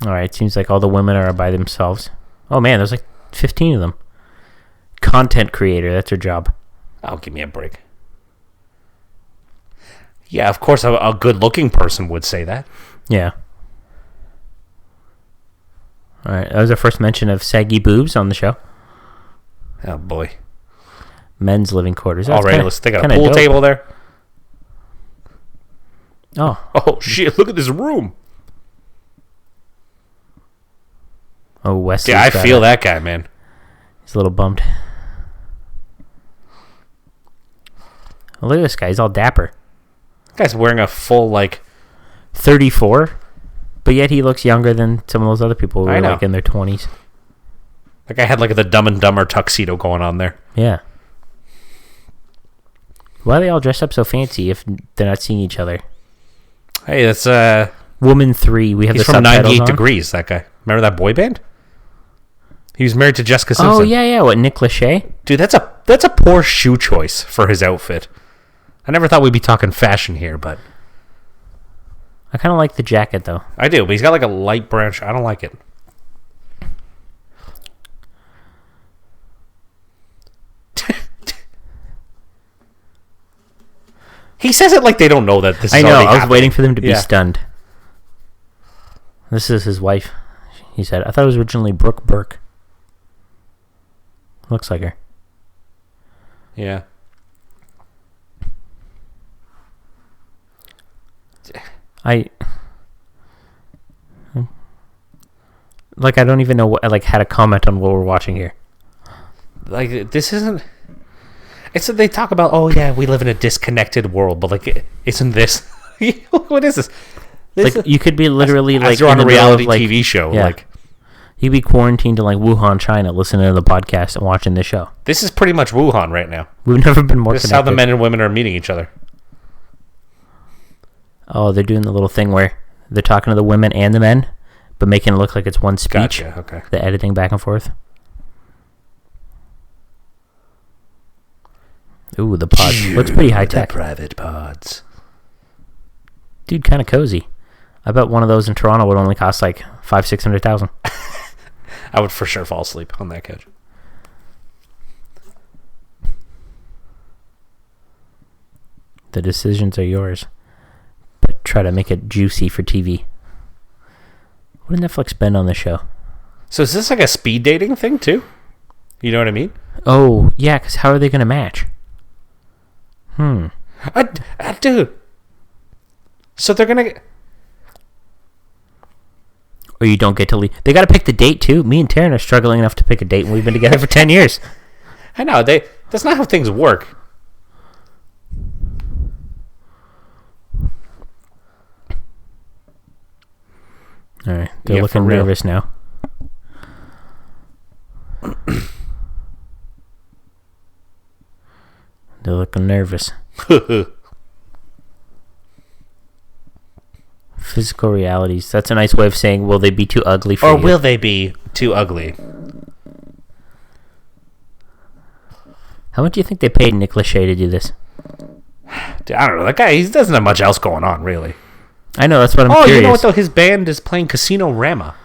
Speaker 2: All right. Seems like all the women are by themselves. Oh, man. There's like 15 of them. Content creator. That's her job.
Speaker 1: Oh, give me a break. Yeah, of course, a good-looking person would say that.
Speaker 2: Yeah. All right. That was our first mention of saggy boobs on the show.
Speaker 1: Oh, boy.
Speaker 2: Men's living quarters.
Speaker 1: All right, let's take a pool table there. Oh, shit, look at this room.
Speaker 2: Oh, Wesley.
Speaker 1: Yeah, I feel that guy, man.
Speaker 2: He's a little bummed. Oh, look at this guy. He's all dapper.
Speaker 1: That guy's wearing a full,
Speaker 2: 34, but yet he looks younger than some of those other people who
Speaker 1: I
Speaker 2: are
Speaker 1: know.
Speaker 2: in their 20s.
Speaker 1: That guy had, the Dumb and Dumber tuxedo going on there.
Speaker 2: Yeah. Why are they all dressed up so fancy if they're not seeing each other?
Speaker 1: Hey, that's,
Speaker 2: Woman 3, we have
Speaker 1: he's
Speaker 2: the
Speaker 1: from
Speaker 2: subtitles
Speaker 1: 98
Speaker 2: on.
Speaker 1: Degrees, that guy. Remember that boy band? He was married to Jessica Simpson.
Speaker 2: Oh, yeah. What, Nick Lachey?
Speaker 1: Dude, that's a poor shoe choice for his outfit. I never thought we'd be talking fashion here, but...
Speaker 2: I kind of like the jacket, though.
Speaker 1: I do, but he's got, a light brown... I don't like it. He says it like they don't know that this is
Speaker 2: I know.
Speaker 1: already
Speaker 2: I was
Speaker 1: happening.
Speaker 2: waiting for them to be
Speaker 1: Yeah.
Speaker 2: stunned. This is his wife, he said. I thought it was originally Brooke Burke. Looks like her.
Speaker 1: Yeah.
Speaker 2: I don't even know what, how to comment on what we're watching here.
Speaker 1: This isn't... It's that they talk about, oh yeah, we live in a disconnected world, but isn't this... What is this?
Speaker 2: You could be literally
Speaker 1: as you're on
Speaker 2: in
Speaker 1: a
Speaker 2: the middle of,
Speaker 1: reality TV show.
Speaker 2: yeah. You'd be quarantined in Wuhan, China, listening to the podcast and watching this show.
Speaker 1: This is pretty much Wuhan right now.
Speaker 2: We've never been more
Speaker 1: This is
Speaker 2: connected.
Speaker 1: how the men and women are meeting each other.
Speaker 2: Oh, they're doing the little thing where they're talking to the women and the men, but making it look like it's one speech.
Speaker 1: Gotcha, okay.
Speaker 2: The editing back and forth. Ooh, the pod looks pretty high tech.
Speaker 1: Private pods.
Speaker 2: Dude, kind of cozy. I bet one of those in Toronto would only cost $500,000-$600,000.
Speaker 1: I would for sure fall asleep on that couch.
Speaker 2: The decisions are yours, but try to make it juicy for TV. What did Netflix spend on this show?
Speaker 1: So is this a speed dating thing too? You know what I mean?
Speaker 2: Oh, yeah, because how are they going to match?
Speaker 1: Dude. So they're going to...
Speaker 2: Or you don't get to leave. They got to pick the date, too. Me and Taryn are struggling enough to pick a date, and we've been together for 10 years.
Speaker 1: I know. That's not how things work.
Speaker 2: All right. They're
Speaker 1: Yeah,
Speaker 2: looking
Speaker 1: for real.
Speaker 2: nervous now. They're looking nervous. Physical realities. That's a nice way of saying, will they be too ugly for
Speaker 1: Or
Speaker 2: you?
Speaker 1: will they be too ugly?
Speaker 2: How much do you think they paid Nick Lachey to do this?
Speaker 1: Dude, I don't know. That guy, he doesn't have much else going on, really.
Speaker 2: I know, that's what I'm
Speaker 1: Oh,
Speaker 2: curious.
Speaker 1: you know what, though? His band is playing Casino Rama.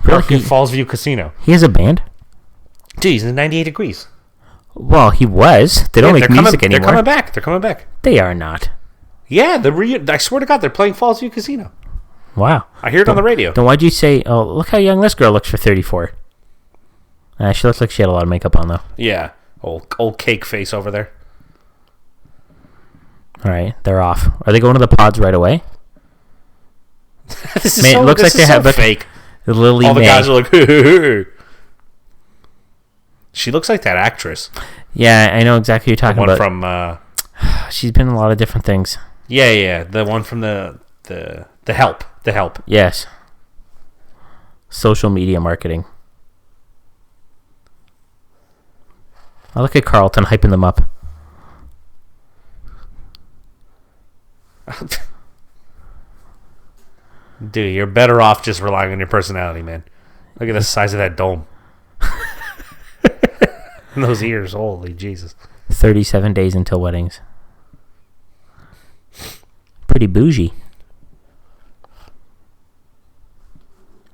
Speaker 2: Really?
Speaker 1: In Fallsview Casino.
Speaker 2: He has a band?
Speaker 1: Dude, he's in 98 Degrees.
Speaker 2: Well, he was. They don't make music anymore.
Speaker 1: They're coming back. They're coming back.
Speaker 2: They are not.
Speaker 1: Yeah, I swear to God, they're playing Fallsview Casino.
Speaker 2: Wow.
Speaker 1: I hear it on the radio.
Speaker 2: Then why'd you say, oh, look how young this girl looks for 34? She looks like she had a lot of makeup on, though.
Speaker 1: Yeah. Old cake face over there.
Speaker 2: All right, they're off. Are they going to the pods right away?
Speaker 1: This is
Speaker 2: Man, it looks like they have
Speaker 1: a fake.
Speaker 2: Lily
Speaker 1: All the
Speaker 2: May.
Speaker 1: guys are like, hey. She looks like that actress.
Speaker 2: Yeah, I know exactly what you're
Speaker 1: The
Speaker 2: talking
Speaker 1: one
Speaker 2: about.
Speaker 1: from,
Speaker 2: She's been in a lot of different things.
Speaker 1: yeah, the one from the Help. The Help.
Speaker 2: Yes. Social media marketing. I look at Carlton hyping them up.
Speaker 1: Dude, you're better off just relying on your personality, man. Look at the size of that dome. And those ears, holy Jesus.
Speaker 2: 37 days until weddings. Pretty bougie.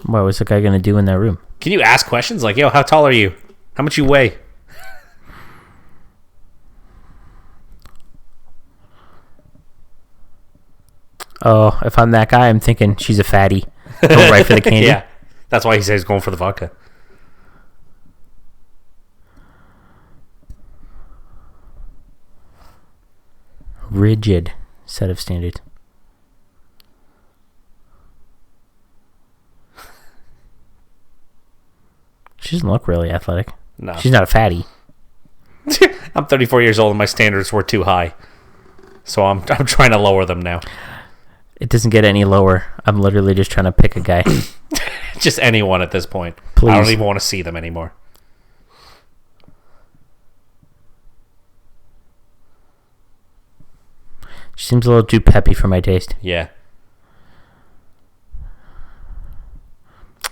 Speaker 2: What was the guy going to do in that room?
Speaker 1: Can you ask questions like, yo, how tall are you? How much you weigh?
Speaker 2: Oh, if I'm that guy, I'm thinking she's a fatty. Go right for the candy.
Speaker 1: Yeah, that's why he says he's going for the vodka.
Speaker 2: Rigid set of standards. She doesn't look really athletic.
Speaker 1: No.
Speaker 2: She's not a fatty.
Speaker 1: I'm 34 years old and my standards were too high. So I'm trying to lower them now.
Speaker 2: It doesn't get any lower. I'm literally just trying to pick a guy.
Speaker 1: Just anyone at this point.
Speaker 2: Please.
Speaker 1: I don't even want to see them anymore.
Speaker 2: She seems a little too peppy for my taste.
Speaker 1: Yeah.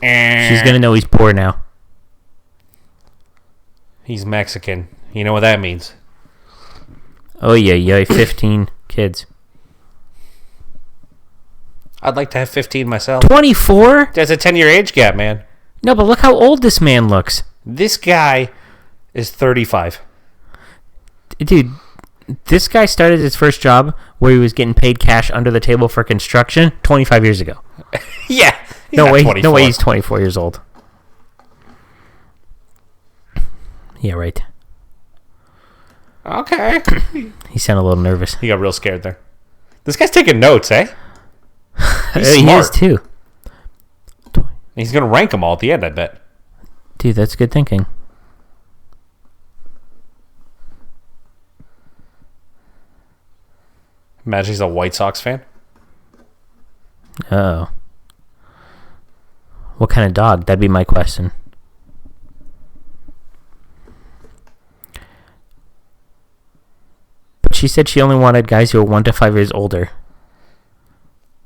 Speaker 2: She's going to know he's poor now.
Speaker 1: He's Mexican. You know what that means.
Speaker 2: Oh, yeah, 15 kids.
Speaker 1: I'd like to have 15 myself.
Speaker 2: 24?
Speaker 1: That's a 10-year age gap, man.
Speaker 2: No, but look how old this man looks.
Speaker 1: This guy is 35.
Speaker 2: Dude, this guy started his first job where he was getting paid cash under the table for construction 25 years ago.
Speaker 1: Yeah.
Speaker 2: No way he's 24 years old. Yeah, right.
Speaker 1: Okay.
Speaker 2: He sounded a little nervous.
Speaker 1: He got real scared there. This guy's taking notes, eh? He's
Speaker 2: He
Speaker 1: smart.
Speaker 2: is too.
Speaker 1: He's going to rank them all at the end, I bet.
Speaker 2: Dude, that's good thinking.
Speaker 1: Imagine he's a White Sox fan.
Speaker 2: Oh. What kind of dog? That'd be my question. But she said she only wanted guys who were 1 to 5 years older.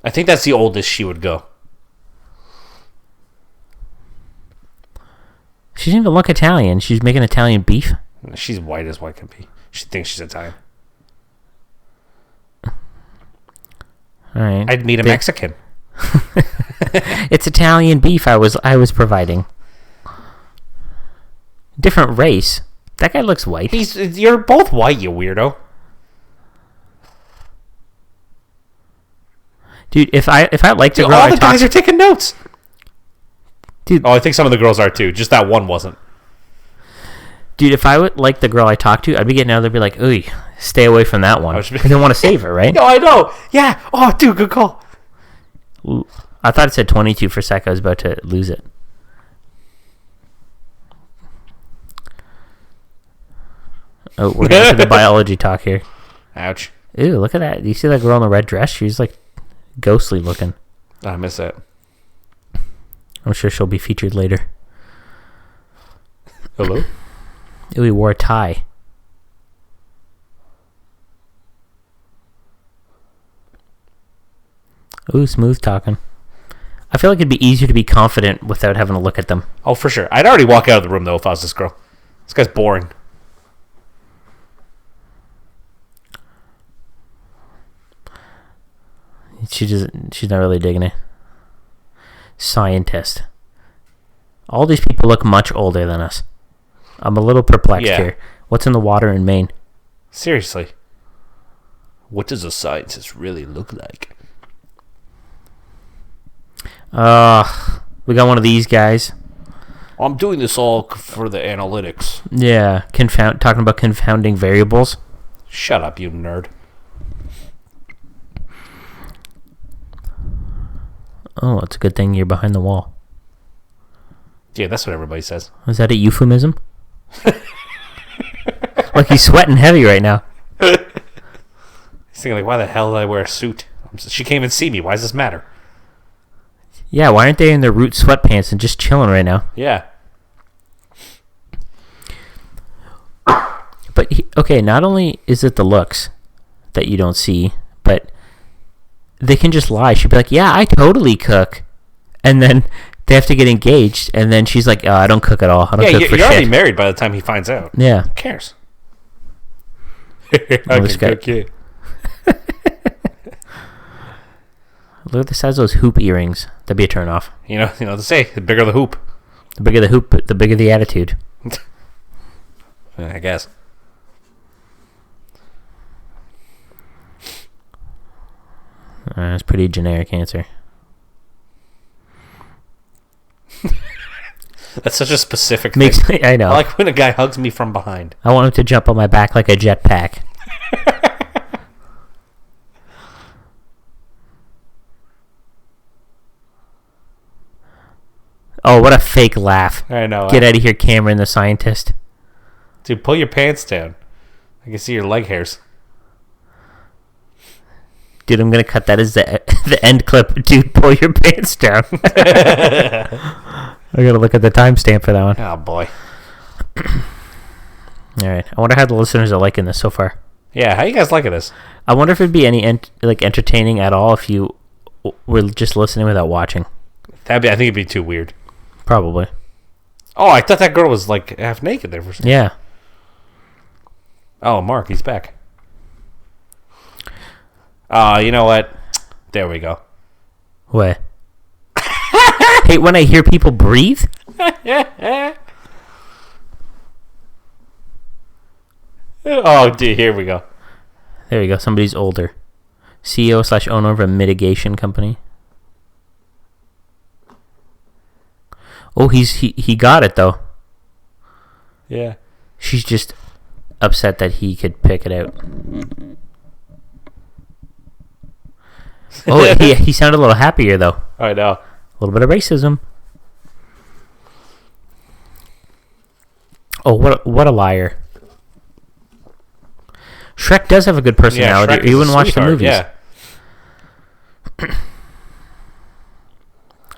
Speaker 1: I think that's the oldest she would go.
Speaker 2: She didn't even look Italian. She's making Italian beef.
Speaker 1: She's white as white can be. She thinks she's Italian.
Speaker 2: All right.
Speaker 1: I'd meet a Mexican.
Speaker 2: It's Italian beef I was providing. Different race. That guy looks white.
Speaker 1: You're both white, you weirdo.
Speaker 2: Dude, if I like the
Speaker 1: Dude,
Speaker 2: girl
Speaker 1: all
Speaker 2: I
Speaker 1: the
Speaker 2: talk
Speaker 1: guys are taking notes.
Speaker 2: Dude,
Speaker 1: Oh, I think some of the girls are too. Just that one wasn't.
Speaker 2: dude, if I would like the girl I talk to, I'd be getting out there and be like, "Ooh, stay away from that one." I don't want to save her, right?
Speaker 1: No, I know. Yeah. Oh, dude, good call.
Speaker 2: I thought it said 22 for a sec. I was about to lose it. Oh, we're going to the biology talk here.
Speaker 1: Ouch.
Speaker 2: Ew, look at that. Do you see that girl in the red dress? She's like ghostly looking.
Speaker 1: I miss it.
Speaker 2: I'm sure she'll be featured later.
Speaker 1: Hello?
Speaker 2: Ew, he wore a tie. Ooh, smooth talking. I feel like it'd be easier to be confident without having to look at them.
Speaker 1: Oh, for sure. I'd already walk out of the room, though, if I was this girl. This guy's boring.
Speaker 2: She's not really digging it. Scientist. All these people look much older than us. I'm a little perplexed here. What's in the water in Maine?
Speaker 1: Seriously. What does a scientist really look like?
Speaker 2: We got one of these guys.
Speaker 1: I'm doing this all for the analytics.
Speaker 2: Yeah, talking about confounding variables.
Speaker 1: Shut up, you nerd.
Speaker 2: Oh, it's a good thing you're behind the wall.
Speaker 1: Yeah, that's what everybody says.
Speaker 2: Is that a euphemism? Like he's sweating heavy right now.
Speaker 1: He's thinking, like, why the hell did I wear a suit? She can't even see me. Why does this matter?
Speaker 2: Yeah, why aren't they in their root sweatpants and just chilling right now?
Speaker 1: Yeah.
Speaker 2: But, okay, not only is it the looks that you don't see, but they can just lie. She'd be like, yeah, I totally cook. And then they have to get engaged. And then she's like, oh, I don't cook at all. I don't cook for
Speaker 1: you're already
Speaker 2: shit.
Speaker 1: married by the time he finds out.
Speaker 2: Yeah.
Speaker 1: Who cares? I can cook you.
Speaker 2: Look at the size of those hoop earrings. That'd be a turnoff.
Speaker 1: You know, they say the bigger the hoop.
Speaker 2: The bigger the hoop, the bigger the attitude.
Speaker 1: I guess.
Speaker 2: That's a pretty generic answer.
Speaker 1: That's such a specific
Speaker 2: Makes
Speaker 1: thing.
Speaker 2: I know.
Speaker 1: I like when a guy hugs me from behind.
Speaker 2: I want him to jump on my back like a jetpack. Oh, what a fake laugh.
Speaker 1: I know.
Speaker 2: Get out of here, Cameron, the scientist.
Speaker 1: Dude, pull your pants down. I can see your leg hairs.
Speaker 2: Dude, I'm going to cut that as the end clip. Dude, pull your pants down. I got to look at the timestamp for that one.
Speaker 1: Oh, boy.
Speaker 2: All right. I wonder how the listeners are liking this so far.
Speaker 1: Yeah, how you guys liking this?
Speaker 2: I wonder if it'd be any entertaining at all if you were just listening without watching.
Speaker 1: I think it'd be too weird.
Speaker 2: Probably.
Speaker 1: Oh, I thought that girl was like half naked there for a second.
Speaker 2: Yeah.
Speaker 1: Oh, Mark, he's back. You know what? There we go.
Speaker 2: What? Hate when I hear people breathe?
Speaker 1: Oh, dude, here we go.
Speaker 2: There you go. Somebody's older. CEO/owner of a mitigation company. Oh, he got it though.
Speaker 1: Yeah.
Speaker 2: She's just upset that he could pick it out. Oh, he sounded a little happier though.
Speaker 1: I know.
Speaker 2: A little bit of racism. Oh, what a liar. Shrek does have a good personality.
Speaker 1: Shrek
Speaker 2: You
Speaker 1: is
Speaker 2: wouldn't
Speaker 1: a
Speaker 2: watch the
Speaker 1: sweetheart,
Speaker 2: movies.
Speaker 1: Yeah.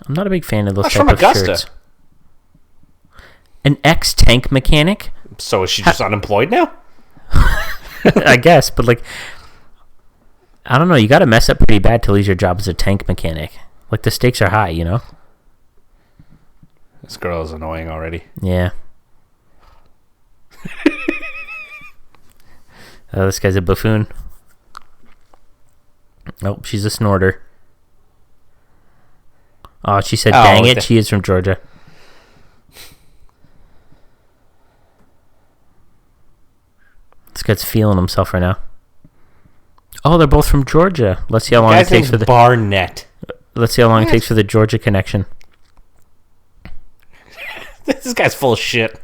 Speaker 2: I'm not a big fan of those
Speaker 1: That's
Speaker 2: type
Speaker 1: from
Speaker 2: of
Speaker 1: Augusta.
Speaker 2: shirts. An ex-tank mechanic?
Speaker 1: So is she just unemployed now?
Speaker 2: I guess, but like, I don't know. You got to mess up pretty bad to lose your job as a tank mechanic. Like, the stakes are high, you know?
Speaker 1: This girl is annoying already.
Speaker 2: Yeah. This guy's a buffoon. Oh, she's a snorter. Oh, she said, dang it, she is from Georgia. This guy's feeling himself right now. Oh, they're both from Georgia. Let's see how long it takes for the
Speaker 1: Barnett.
Speaker 2: Let's see how long it takes for the Georgia connection.
Speaker 1: This guy's full of shit.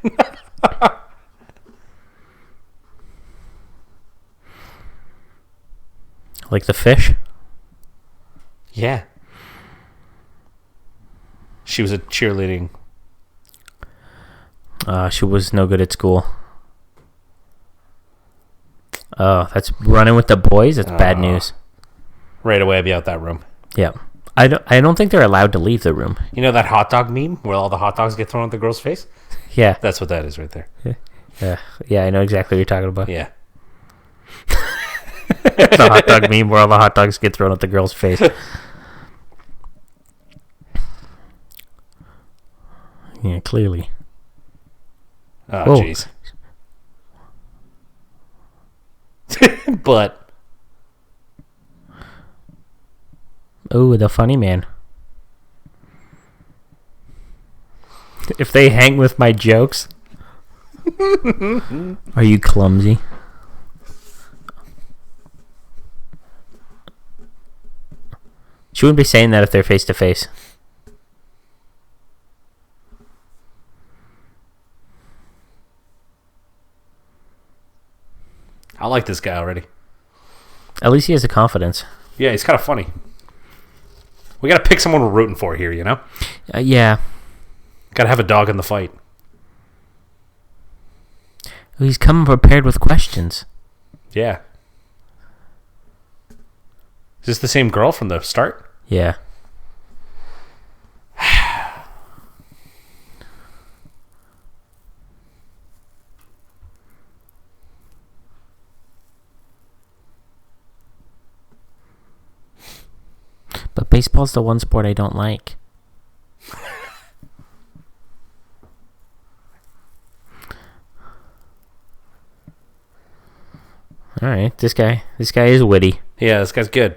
Speaker 2: Like the fish?
Speaker 1: Yeah. She was a cheerleading.
Speaker 2: She was no good at school. Oh, that's running with the boys. That's bad news.
Speaker 1: Right away, I'd be out that room.
Speaker 2: Yeah, I don't think they're allowed to leave the room.
Speaker 1: You know that hot dog meme where all the hot dogs get thrown at the girl's face?
Speaker 2: Yeah,
Speaker 1: That's what that is right there.
Speaker 2: yeah. I know exactly what you're talking about.
Speaker 1: Yeah.
Speaker 2: The hot dog meme where all the hot dogs get thrown at the girl's face. Yeah, clearly.
Speaker 1: Oh, jeez. But.
Speaker 2: Oh, the funny man. If they hang with my jokes. Are you clumsy? She wouldn't be saying that if they're face to face.
Speaker 1: I like this guy already.
Speaker 2: At least he has the confidence.
Speaker 1: Yeah, he's kind of funny. We got to pick someone we're rooting for here, you know?
Speaker 2: Yeah.
Speaker 1: Got to have a dog in the fight.
Speaker 2: He's coming prepared with questions.
Speaker 1: Yeah. Is this the same girl from the start?
Speaker 2: Yeah. baseball's the one sport I don't like. All right, this guy is witty.
Speaker 1: Yeah, this guy's good.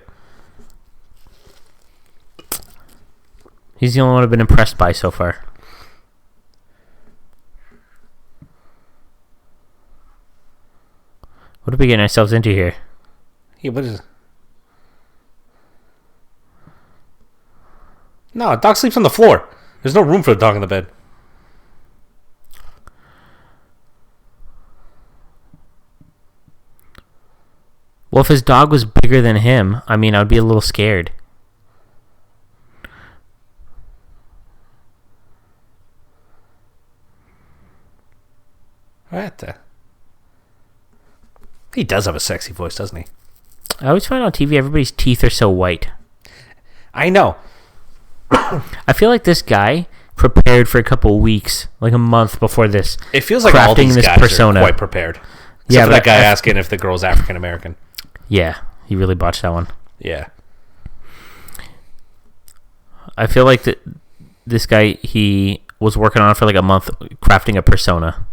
Speaker 2: He's the only one I've been impressed by so far. What are we getting ourselves into here?
Speaker 1: Yeah, what is? No, a dog sleeps on the floor. There's no room for a dog in the bed.
Speaker 2: Well, if his dog was bigger than him, I mean, I'd be a little scared.
Speaker 1: What the? He does have a sexy voice, doesn't he?
Speaker 2: I always find on TV everybody's teeth are so white.
Speaker 1: I know.
Speaker 2: I feel like this guy prepared for a couple weeks, like a month before this.
Speaker 1: It feels like all these guys
Speaker 2: persona.
Speaker 1: are quite prepared. Except
Speaker 2: Yeah,
Speaker 1: for that guy asking if the girl's African American.
Speaker 2: Yeah, he really botched that one.
Speaker 1: Yeah.
Speaker 2: I feel like this guy, he was working on it for like a month, crafting a persona.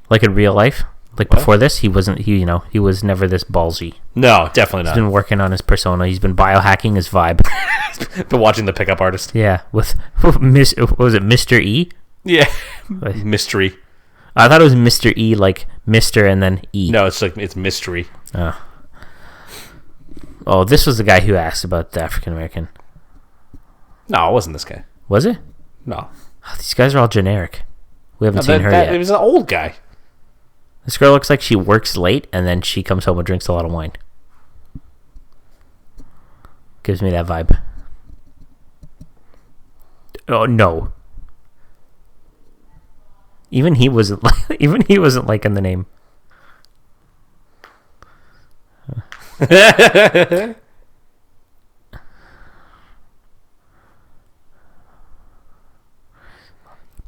Speaker 2: Like in real life, like
Speaker 1: What?
Speaker 2: before this, he wasn't. He was never this ballsy.
Speaker 1: No, definitely
Speaker 2: He's
Speaker 1: not.
Speaker 2: been working on his persona. He's been biohacking his vibe.
Speaker 1: Been watching the pickup artist.
Speaker 2: Yeah, with what was it, Mr. E?
Speaker 1: Yeah. Mystery.
Speaker 2: I thought it was Mr. E, like Mr. and then E.
Speaker 1: No, it's mystery.
Speaker 2: Oh, this was the guy who asked about the African American.
Speaker 1: No, it wasn't this guy.
Speaker 2: Was it?
Speaker 1: No.
Speaker 2: Oh, these guys are all generic. We haven't seen her yet.
Speaker 1: It was an old guy.
Speaker 2: This girl looks like she works late and then she comes home and drinks a lot of wine. Gives me that vibe. Oh no. Even he wasn't liking the name.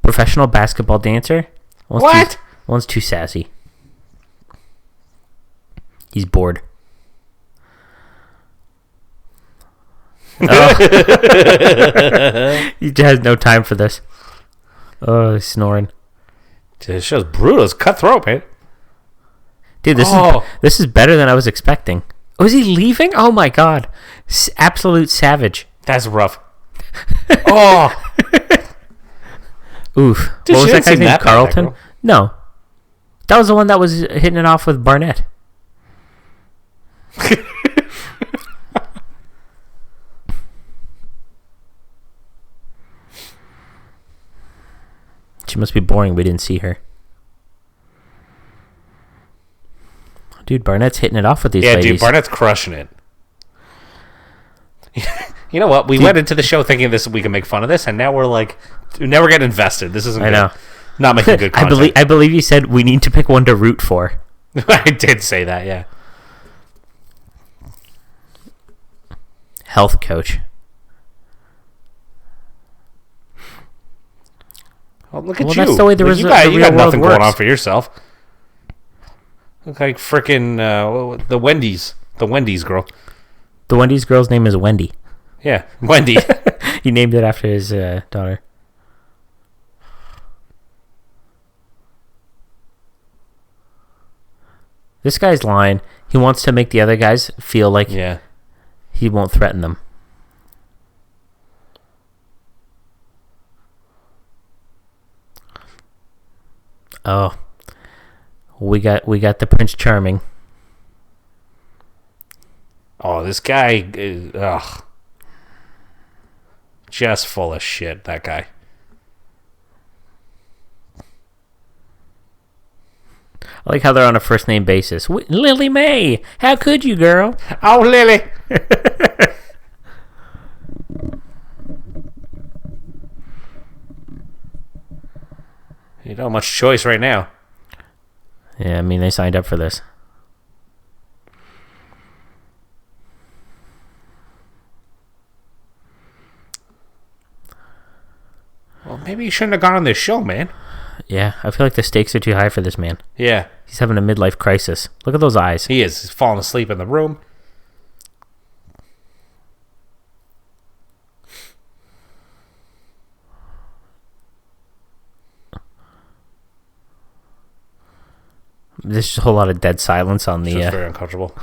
Speaker 2: Professional basketball dancer? One's too sassy. He's bored. Oh. He has no time for this. Oh, he's snoring.
Speaker 1: This show's brutal. It's cutthroat, man.
Speaker 2: Dude, this is better than I was expecting. Oh, is he leaving? Oh my god. Absolute savage.
Speaker 1: That's rough. Oh.
Speaker 2: Oof.
Speaker 1: Dude,
Speaker 2: what was
Speaker 1: she
Speaker 2: that
Speaker 1: didn't
Speaker 2: guy's
Speaker 1: seem
Speaker 2: name?
Speaker 1: that bad, that
Speaker 2: Carlton?
Speaker 1: girl.
Speaker 2: No. That was the one that was hitting it off with Barnett. She must be boring. We didn't see her. Dude, Barnett's hitting it off with these ladies.
Speaker 1: Yeah, dude, Barnett's crushing it. You know what? We went into the show thinking we can make fun of this, and now we're getting invested. This isn't.
Speaker 2: I know.
Speaker 1: Not making good content.
Speaker 2: I believe you said we need to pick one to root for.
Speaker 1: I did say that, yeah.
Speaker 2: Health coach.
Speaker 1: Well, look at you.
Speaker 2: That's the way the
Speaker 1: you
Speaker 2: real
Speaker 1: got
Speaker 2: world
Speaker 1: nothing going
Speaker 2: works.
Speaker 1: on for yourself. Look like frickin' the Wendy's. The Wendy's girl.
Speaker 2: The Wendy's girl's name is Wendy.
Speaker 1: Yeah, Wendy.
Speaker 2: He named it after his daughter. This guy's lying. He wants to make the other guys feel like
Speaker 1: Yeah.
Speaker 2: he won't threaten them. Oh, we got the Prince Charming.
Speaker 1: Oh, this guy is just full of shit, that guy.
Speaker 2: I like how they're on a first name basis. Lily Mae, how could you, girl?
Speaker 1: Oh, Lily. You don't have much choice right now.
Speaker 2: Yeah, I mean, they signed up for this.
Speaker 1: Well, maybe you shouldn't have gone on this show, man.
Speaker 2: Yeah, I feel like the stakes are too high for this man.
Speaker 1: Yeah,
Speaker 2: He's having a midlife crisis. Look at those eyes.
Speaker 1: he is. He's falling asleep in the room.
Speaker 2: There's just a whole lot of dead silence on
Speaker 1: It's
Speaker 2: the
Speaker 1: very uncomfortable.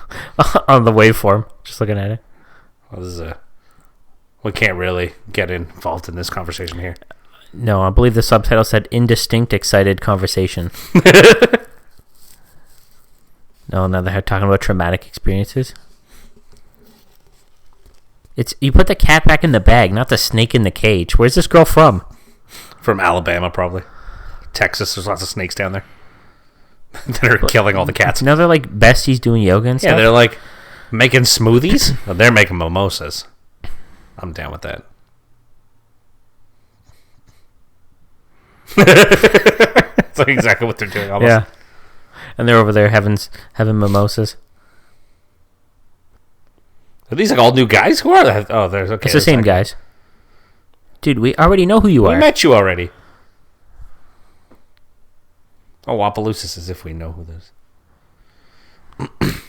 Speaker 2: on the waveform. Just looking at it.
Speaker 1: Well, this is we can't really get involved in this conversation here.
Speaker 2: No, I believe the subtitle said "indistinct, excited conversation." No, now they're talking about traumatic experiences. It's you put the cat back in the bag, not the snake in the cage. Where's this girl from?
Speaker 1: From Alabama, probably. Texas, there's lots of snakes down there that are killing all the cats.
Speaker 2: Now they're like besties doing yoga and stuff.
Speaker 1: Yeah, they're like making smoothies. Well, they're making mimosas. I'm down with that. That's like exactly what they're doing. Almost.
Speaker 2: Yeah, and they're over there having mimosas.
Speaker 1: Are these like all new guys? Who are they? Oh, there's okay.
Speaker 2: It's the same guys. Dude, we already know who you are.
Speaker 1: We met you already. Oh, Wapaloosis, as if we know who this is.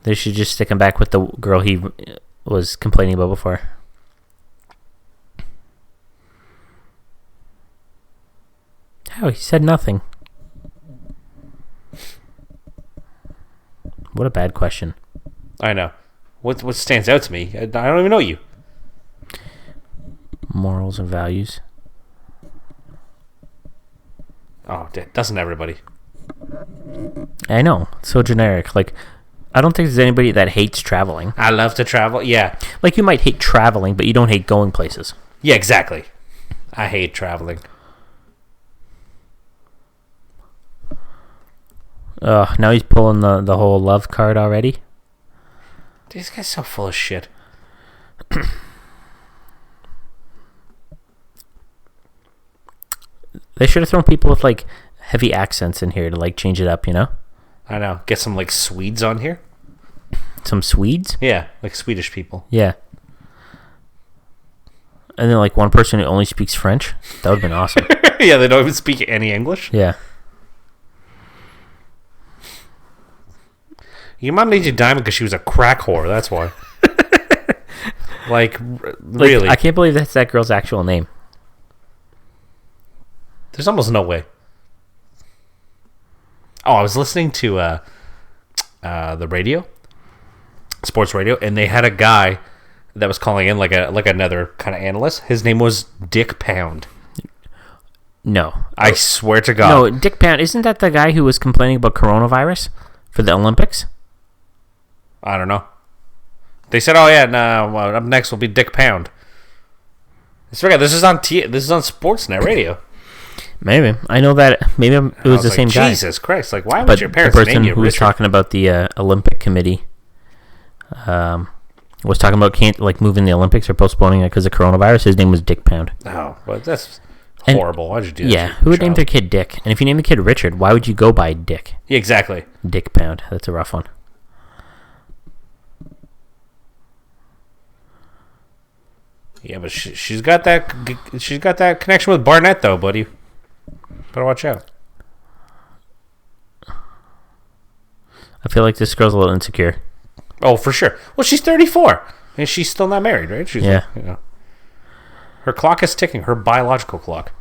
Speaker 2: They should just stick him back with the girl he was complaining about before. Oh, he said nothing. What a bad question.
Speaker 1: I know. What stands out to me? I don't even know you.
Speaker 2: Morals and values.
Speaker 1: Oh, doesn't everybody?
Speaker 2: I know. It's so generic. Like, I don't think there's anybody that hates traveling.
Speaker 1: I love to travel. Yeah.
Speaker 2: Like, you might hate traveling, but you don't hate going places.
Speaker 1: Yeah, exactly. I hate traveling.
Speaker 2: Now he's pulling the whole love card already.
Speaker 1: This guy's so full of shit.
Speaker 2: They should have thrown people with, like, heavy accents in here to, like, change it up, you know?
Speaker 1: I know. Get some, like, Swedes on here.
Speaker 2: Some Swedes?
Speaker 1: Yeah, like Swedish people.
Speaker 2: Yeah. And then, like, one person who only speaks French. That would have been awesome.
Speaker 1: Yeah, they don't even speak any English.
Speaker 2: Yeah.
Speaker 1: Your mom made you diamond because she was a crack whore. That's why. Like, really?
Speaker 2: I can't believe that's that girl's actual name.
Speaker 1: There's almost no way. Oh, I was listening to the radio, sports radio, and they had a guy that was calling in like another kind of analyst. His name was Dick Pound.
Speaker 2: No.
Speaker 1: I swear to God.
Speaker 2: No, Dick Pound. Isn't that the guy who was complaining about coronavirus for the Olympics?
Speaker 1: I don't know. They said, "Oh yeah, well, up next will be Dick Pound." I forgot this is on Sportsnet radio.
Speaker 2: Maybe I know that. Maybe it was the same guy.
Speaker 1: Jesus Christ! Like, why
Speaker 2: But
Speaker 1: would your parents
Speaker 2: the person
Speaker 1: name you
Speaker 2: who was
Speaker 1: Richard?
Speaker 2: talking about the Olympic committee was talking about moving the Olympics or postponing it because of coronavirus. His name was Dick Pound.
Speaker 1: Oh, but that's
Speaker 2: And-
Speaker 1: horrible. Why'd you do that?
Speaker 2: Yeah,
Speaker 1: to
Speaker 2: who would
Speaker 1: your
Speaker 2: name their kid Dick? And if you name the kid Richard, why would you go by Dick?
Speaker 1: Yeah, exactly.
Speaker 2: Dick Pound. That's a rough one.
Speaker 1: Yeah, but she's got that connection with Barnett though, buddy. Better watch out.
Speaker 2: I feel like this girl's a little insecure.
Speaker 1: Oh, for sure. Well, she's 34 and she's still not married, right? She's
Speaker 2: Yeah.
Speaker 1: Her clock is ticking. Her biological clock.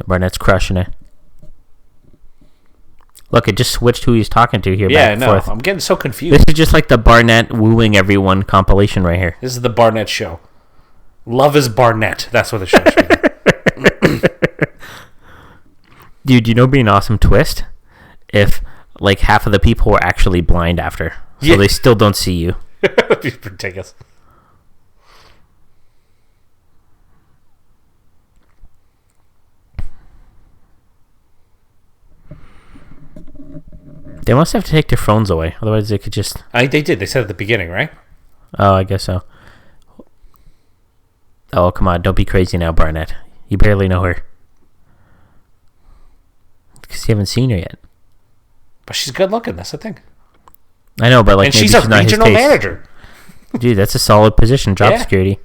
Speaker 2: Barnett's crushing it. Look, it just switched who he's talking to here.
Speaker 1: Yeah,
Speaker 2: back and
Speaker 1: no,
Speaker 2: forth.
Speaker 1: I'm getting so confused.
Speaker 2: This is just like the Barnett wooing everyone compilation right here.
Speaker 1: This is the Barnett show. Love is Barnett. That's what the show should be.
Speaker 2: Dude, you know, it'd be an awesome twist if like half of the people were actually blind after, so
Speaker 1: Yeah.
Speaker 2: they still don't see you.
Speaker 1: That'd be ridiculous.
Speaker 2: They must have to take their phones away, otherwise they could just.
Speaker 1: I think they did. They said at the beginning, right?
Speaker 2: Oh, I guess so. Oh, come on! Don't be crazy now, Barnett. You barely know her because you haven't seen her yet.
Speaker 1: But she's good looking. That's the thing.
Speaker 2: I know, but like,
Speaker 1: And
Speaker 2: maybe
Speaker 1: she's a
Speaker 2: not his
Speaker 1: regional
Speaker 2: taste.
Speaker 1: manager.
Speaker 2: Dude, that's a solid position, job
Speaker 1: Yeah.
Speaker 2: security.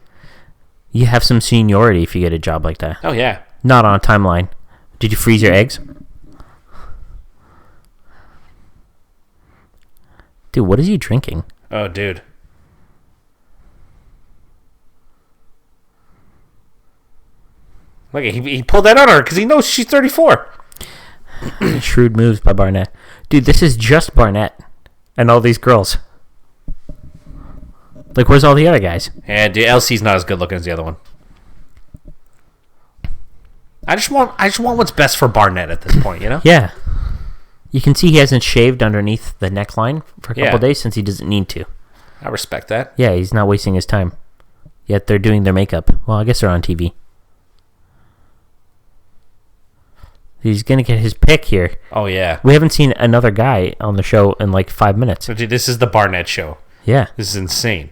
Speaker 2: You have some seniority if you get a job like that.
Speaker 1: Oh yeah.
Speaker 2: Not on a timeline. Did you freeze your eggs? Dude, what is he drinking?
Speaker 1: Oh, dude. Look, he pulled that on her because he knows she's 34.
Speaker 2: Shrewd moves by Barnett. Dude, this is just Barnett and all these girls. Like, where's all the other guys?
Speaker 1: And LC's not as good looking as the other one. I just want what's best for Barnett at this point, you know?
Speaker 2: Yeah. You can see he hasn't shaved underneath the neckline for a couple days since he doesn't need to.
Speaker 1: I respect that.
Speaker 2: Yeah, he's not wasting his time. Yet they're doing their makeup. Well, I guess they're on TV. He's going to get his pick here.
Speaker 1: Oh, yeah.
Speaker 2: We haven't seen another guy on the show in like 5 minutes.
Speaker 1: So, dude, this is the Barnett show.
Speaker 2: Yeah.
Speaker 1: This is insane.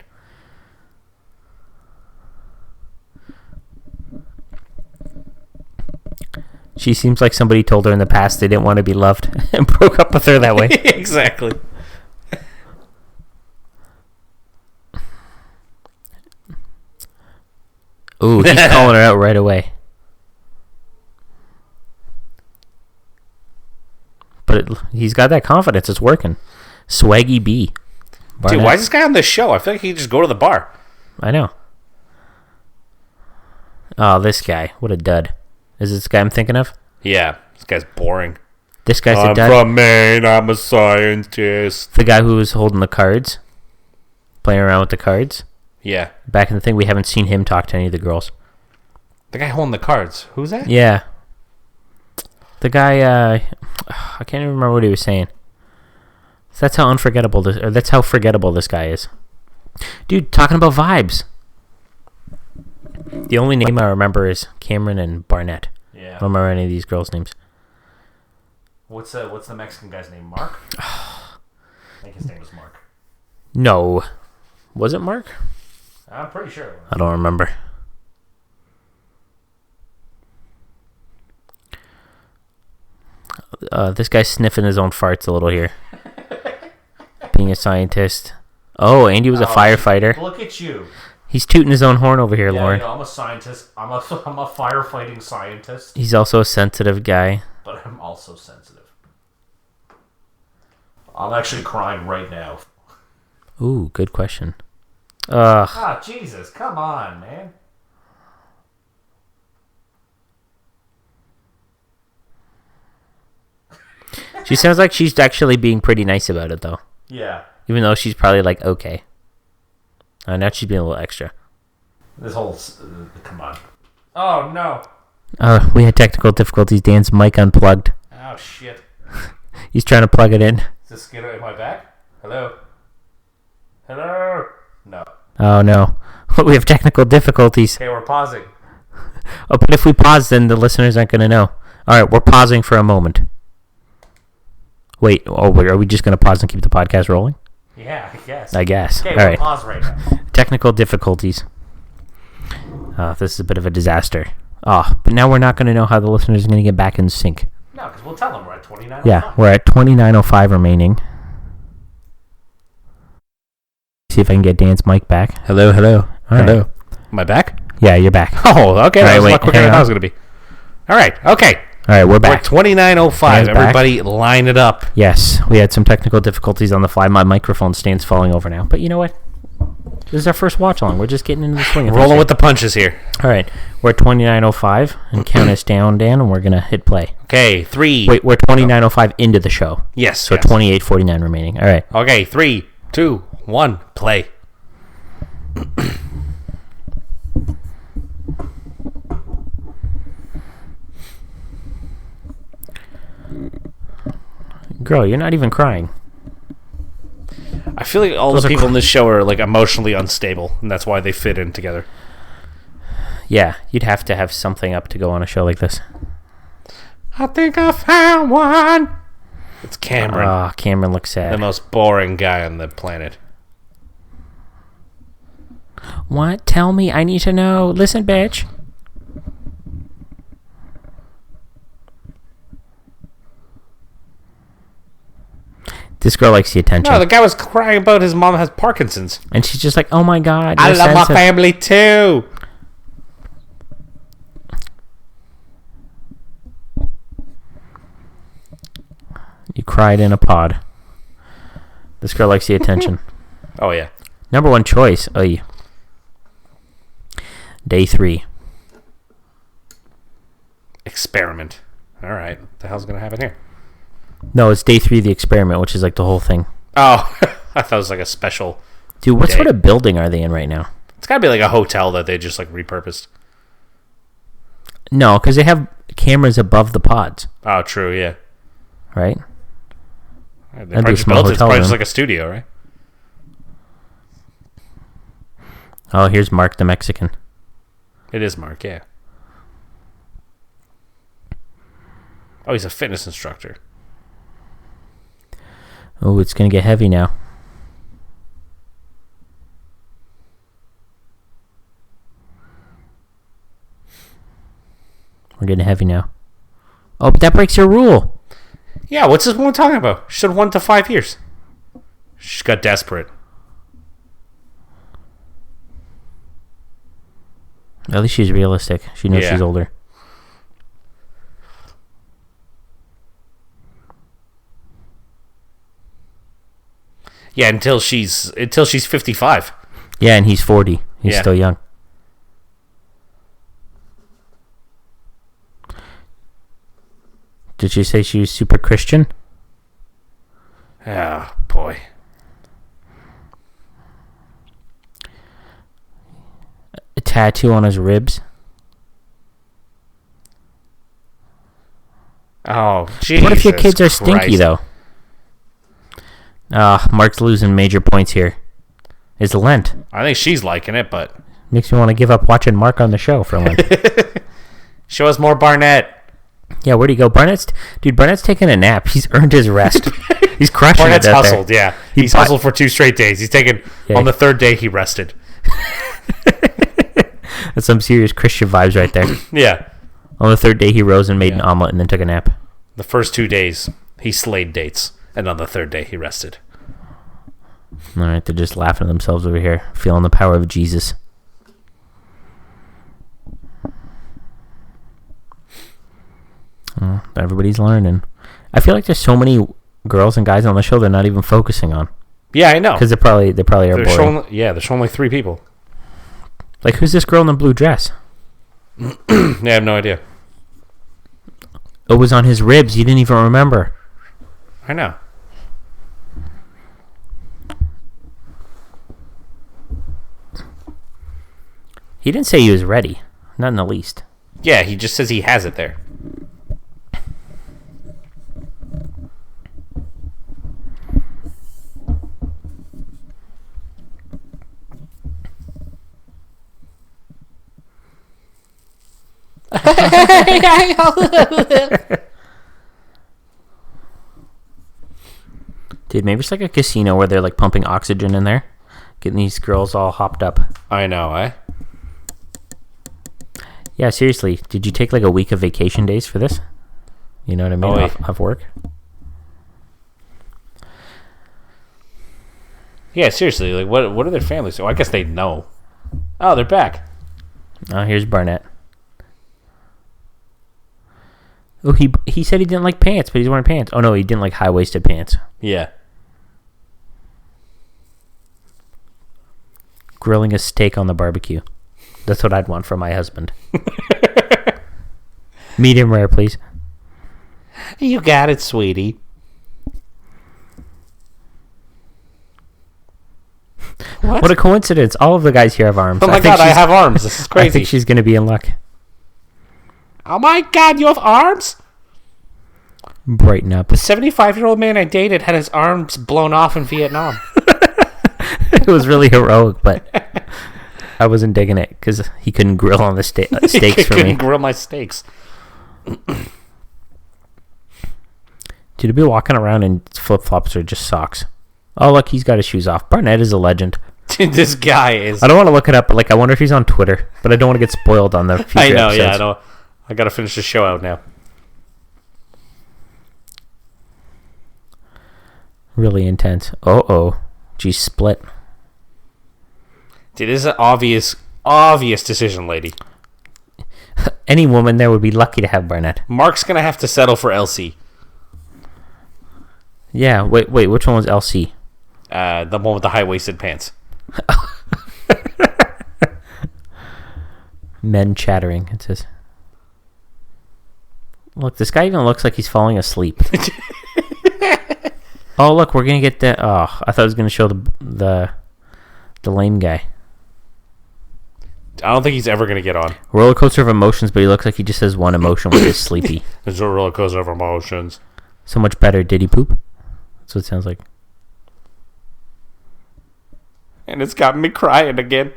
Speaker 2: She seems like somebody told her in the past they didn't want to be loved and broke up with her that way.
Speaker 1: Exactly.
Speaker 2: Ooh, he's calling her out right away. But he's got that confidence. It's working. Swaggy B. Barnett.
Speaker 1: Dude, why is this guy on this show? I feel like he could just go to the bar.
Speaker 2: I know. Oh, this guy. What a dud. Is this the guy I'm thinking of?
Speaker 1: Yeah, this guy's boring.
Speaker 2: This guy's a dud.
Speaker 1: I'm from Maine. I'm a scientist.
Speaker 2: The guy who was holding the cards. Playing around with the cards.
Speaker 1: Yeah.
Speaker 2: Back in the thing, we haven't seen him talk to any of the girls.
Speaker 1: The guy holding the cards. Who's that?
Speaker 2: Yeah. The guy, I can't even remember what he was saying. So that's how that's how forgettable this guy is. Dude, talking about vibes. The only name I remember is Cameron and Barnett.
Speaker 1: Yeah.
Speaker 2: I don't remember any of these girls' names.
Speaker 1: What's the Mexican guy's name? Mark? I think his name was Mark.
Speaker 2: No. Was it Mark?
Speaker 1: I'm pretty sure it was.
Speaker 2: I don't remember. This guy's sniffing his own farts a little here. Being a scientist. Oh, Andy was a firefighter.
Speaker 1: Look at you.
Speaker 2: He's tooting his own horn over here, Lauren.
Speaker 1: I'm a scientist. I'm a firefighting scientist.
Speaker 2: He's also a sensitive guy.
Speaker 1: But I'm also sensitive. I'm actually crying right now.
Speaker 2: Ooh, good question. Ugh.
Speaker 1: Ah, Jesus, come on, man.
Speaker 2: She sounds like she's actually being pretty nice about it, though.
Speaker 1: Yeah.
Speaker 2: Even though she's probably like, okay. Now she's being a little extra.
Speaker 1: This whole... come on. Oh, no.
Speaker 2: We had technical difficulties. Dan's mic unplugged.
Speaker 1: Oh, shit.
Speaker 2: He's trying to plug it in.
Speaker 1: Is this good? Am I back? Hello? Hello? No.
Speaker 2: Oh, no. We have technical difficulties.
Speaker 1: Okay, we're pausing.
Speaker 2: Oh, but if we pause, then the listeners aren't going to know. All right, we're pausing for a moment. Wait, are we just going to pause and keep the podcast rolling?
Speaker 1: Yeah,
Speaker 2: I guess.
Speaker 1: Okay,
Speaker 2: All
Speaker 1: we're
Speaker 2: right.
Speaker 1: pause right now.
Speaker 2: Technical difficulties. This is a bit of a disaster. But now we're not going to know how the listeners are going to get back in sync.
Speaker 1: No, because we'll tell them we're at 29.
Speaker 2: Yeah, we're at 29:05 remaining. See if I can get Dan's mic back. Hello. All
Speaker 1: Hello.
Speaker 2: right.
Speaker 1: Am I back?
Speaker 2: Yeah, you're back.
Speaker 1: Oh, okay.
Speaker 2: All
Speaker 1: That
Speaker 2: right,
Speaker 1: was a
Speaker 2: wait,
Speaker 1: lot quicker
Speaker 2: hang
Speaker 1: than I
Speaker 2: on.
Speaker 1: was going to be. All right. Okay.
Speaker 2: All right, we're
Speaker 1: We're
Speaker 2: back.
Speaker 1: at 29:05.
Speaker 2: Dan's back.
Speaker 1: Everybody line it up.
Speaker 2: Yes, we had some technical difficulties on the fly. My microphone stand's falling over now. But you know what? This is our first watch along. We're just getting into the swing of things
Speaker 1: Rolling
Speaker 2: here.
Speaker 1: with the punches here.
Speaker 2: All right, we're at 29:05 and count us down, Dan, and we're gonna hit play.
Speaker 1: Okay, 3.
Speaker 2: Wait, we're 29:05 into the show.
Speaker 1: Yes.
Speaker 2: So
Speaker 1: yes.
Speaker 2: 28:49 remaining. All right.
Speaker 1: Okay, 3, 2, 1, play.
Speaker 2: Girl, you're not even crying.
Speaker 1: I feel like all
Speaker 2: Those
Speaker 1: the
Speaker 2: are
Speaker 1: people in this show are like emotionally unstable, and that's why they fit in together.
Speaker 2: Yeah, you'd have to have something up to go on a show like this.
Speaker 1: I think I found one. It's Cameron,
Speaker 2: Oh, Cameron looks
Speaker 1: the
Speaker 2: sad.
Speaker 1: most boring guy on the planet.
Speaker 2: What? Tell me. I need to know. Listen, bitch. This girl likes the attention.
Speaker 1: No, the guy was crying about his mom has Parkinson's.
Speaker 2: And she's just like, oh my god.
Speaker 1: I
Speaker 2: you're
Speaker 1: love my
Speaker 2: sensitive."
Speaker 1: family too.
Speaker 2: You cried in a pod. This girl likes the attention.
Speaker 1: Oh yeah.
Speaker 2: Number one choice. Oy. Day 3.
Speaker 1: experiment. All right. What the hell's going to happen here?
Speaker 2: No, it's day 3 of the experiment, which is like the whole thing.
Speaker 1: Oh, I thought it was like a special.
Speaker 2: Dude, what
Speaker 1: day.
Speaker 2: sort of building are they in right now?
Speaker 1: It's got to be like a hotel that they just like repurposed.
Speaker 2: No, because they have cameras above the pods,
Speaker 1: Oh, true. Yeah.
Speaker 2: right?
Speaker 1: They
Speaker 2: That'd
Speaker 1: probably
Speaker 2: be a
Speaker 1: just
Speaker 2: small
Speaker 1: built it. It's
Speaker 2: hotel
Speaker 1: probably just
Speaker 2: room.
Speaker 1: like a studio, right?
Speaker 2: Oh, here's Mark the Mexican.
Speaker 1: It is Mark, yeah. Oh, he's a fitness instructor.
Speaker 2: Oh, it's going to get heavy now. We're getting heavy now. Oh, but that breaks your rule.
Speaker 1: Yeah, what's this woman talking about? She said 1 to 5 years. She got desperate.
Speaker 2: At least she's realistic. She knows
Speaker 1: Yeah.
Speaker 2: she's older.
Speaker 1: Yeah, until she's 55.
Speaker 2: Yeah, and he's 40. He's
Speaker 1: Yeah.
Speaker 2: still young. Did she say she was super Christian?
Speaker 1: Oh, boy.
Speaker 2: A tattoo on his ribs?
Speaker 1: Oh, Jesus
Speaker 2: What if your kids are stinky,
Speaker 1: Christ.
Speaker 2: though? Mark's losing major points here. It's Lent.
Speaker 1: I think she's liking it, but
Speaker 2: Makes me want to give up watching Mark on the show for Lent.
Speaker 1: show us more Barnett.
Speaker 2: Yeah, where'd he go? Barnett's taking a nap. He's earned his rest. He's crushing
Speaker 1: Barnett's
Speaker 2: it out
Speaker 1: hustled,
Speaker 2: there.
Speaker 1: yeah.
Speaker 2: He
Speaker 1: He's
Speaker 2: bought-
Speaker 1: hustled for 2 straight days. He's taken,
Speaker 2: Yeah.
Speaker 1: on the 3rd day, he rested.
Speaker 2: That's some serious Christian vibes right there.
Speaker 1: Yeah.
Speaker 2: On the 3rd day, he rose and made an omelet and then took a nap.
Speaker 1: The first 2 days, he slayed dates. And on the 3rd day, he rested.
Speaker 2: All right, they're just laughing at themselves over here, feeling the power of Jesus. Everybody's learning. I feel like there's so many girls and guys on the show they're not even focusing on
Speaker 1: Yeah, I know.
Speaker 2: because they probably are
Speaker 1: They're
Speaker 2: boring.
Speaker 1: they're showing like 3 people.
Speaker 2: Like, who's this girl in the blue dress?
Speaker 1: Yeah, I have no idea.
Speaker 2: It was on his ribs. You didn't even remember.
Speaker 1: I know.
Speaker 2: He didn't say he was ready. Not in the least.
Speaker 1: Yeah, he just says he has it there.
Speaker 2: Dude, maybe it's like a casino where they're like pumping oxygen in there, getting these girls all hopped up.
Speaker 1: I know, eh?
Speaker 2: Yeah, seriously. Did you take like a week of vacation days for this? You know what I mean?
Speaker 1: Oh, yeah.
Speaker 2: Off work?
Speaker 1: Yeah, seriously. Like, what are their families? Oh, I guess they know. Oh, they're back.
Speaker 2: Oh, here's Barnett. Oh, he said he didn't like pants, but he's wearing pants. Oh, no, he didn't like high-waisted pants.
Speaker 1: Yeah.
Speaker 2: Grilling a steak on the barbecue. That's what I'd want for my husband. Medium rare, please.
Speaker 1: You got it, sweetie.
Speaker 2: What a coincidence. All of the guys here have arms.
Speaker 1: Oh my god, I have arms. This is
Speaker 2: I
Speaker 1: crazy.
Speaker 2: think she's going to be in luck.
Speaker 1: Oh my god, you have arms?
Speaker 2: Brighten up.
Speaker 1: The 75-year-old man I dated had his arms blown off in Vietnam.
Speaker 2: It was really heroic, but I wasn't digging it because he couldn't grill on the steaks for me.
Speaker 1: Couldn't grill my steaks.
Speaker 2: Dude, to be walking around in flip-flops or just socks. Oh, look, he's got his shoes off. Barnett is a legend.
Speaker 1: Dude, this guy is...
Speaker 2: I don't want to look it up, but like I wonder if he's on Twitter, but I don't want to get spoiled on the future
Speaker 1: I know,
Speaker 2: episodes.
Speaker 1: yeah, I know. I gotta finish the show out now.
Speaker 2: Really intense. Oh. Geez, split.
Speaker 1: Dude, this is an obvious decision, lady.
Speaker 2: Any woman there would be lucky to have Barnett.
Speaker 1: Mark's gonna have to settle for LC.
Speaker 2: Yeah, wait, which one was LC?
Speaker 1: The one with the high-waisted pants.
Speaker 2: Men chattering, it says. Look, this guy even looks like he's falling asleep. Oh, look, we're gonna get that. Oh, I thought I was gonna show the lame guy.
Speaker 1: I don't think he's ever gonna get on.
Speaker 2: Roller coaster of emotions, but he looks like he just has one emotion, which is sleepy.
Speaker 1: There's a roller coaster of emotions.
Speaker 2: So much better. Did he poop? That's what it sounds like.
Speaker 1: And it's got me crying again.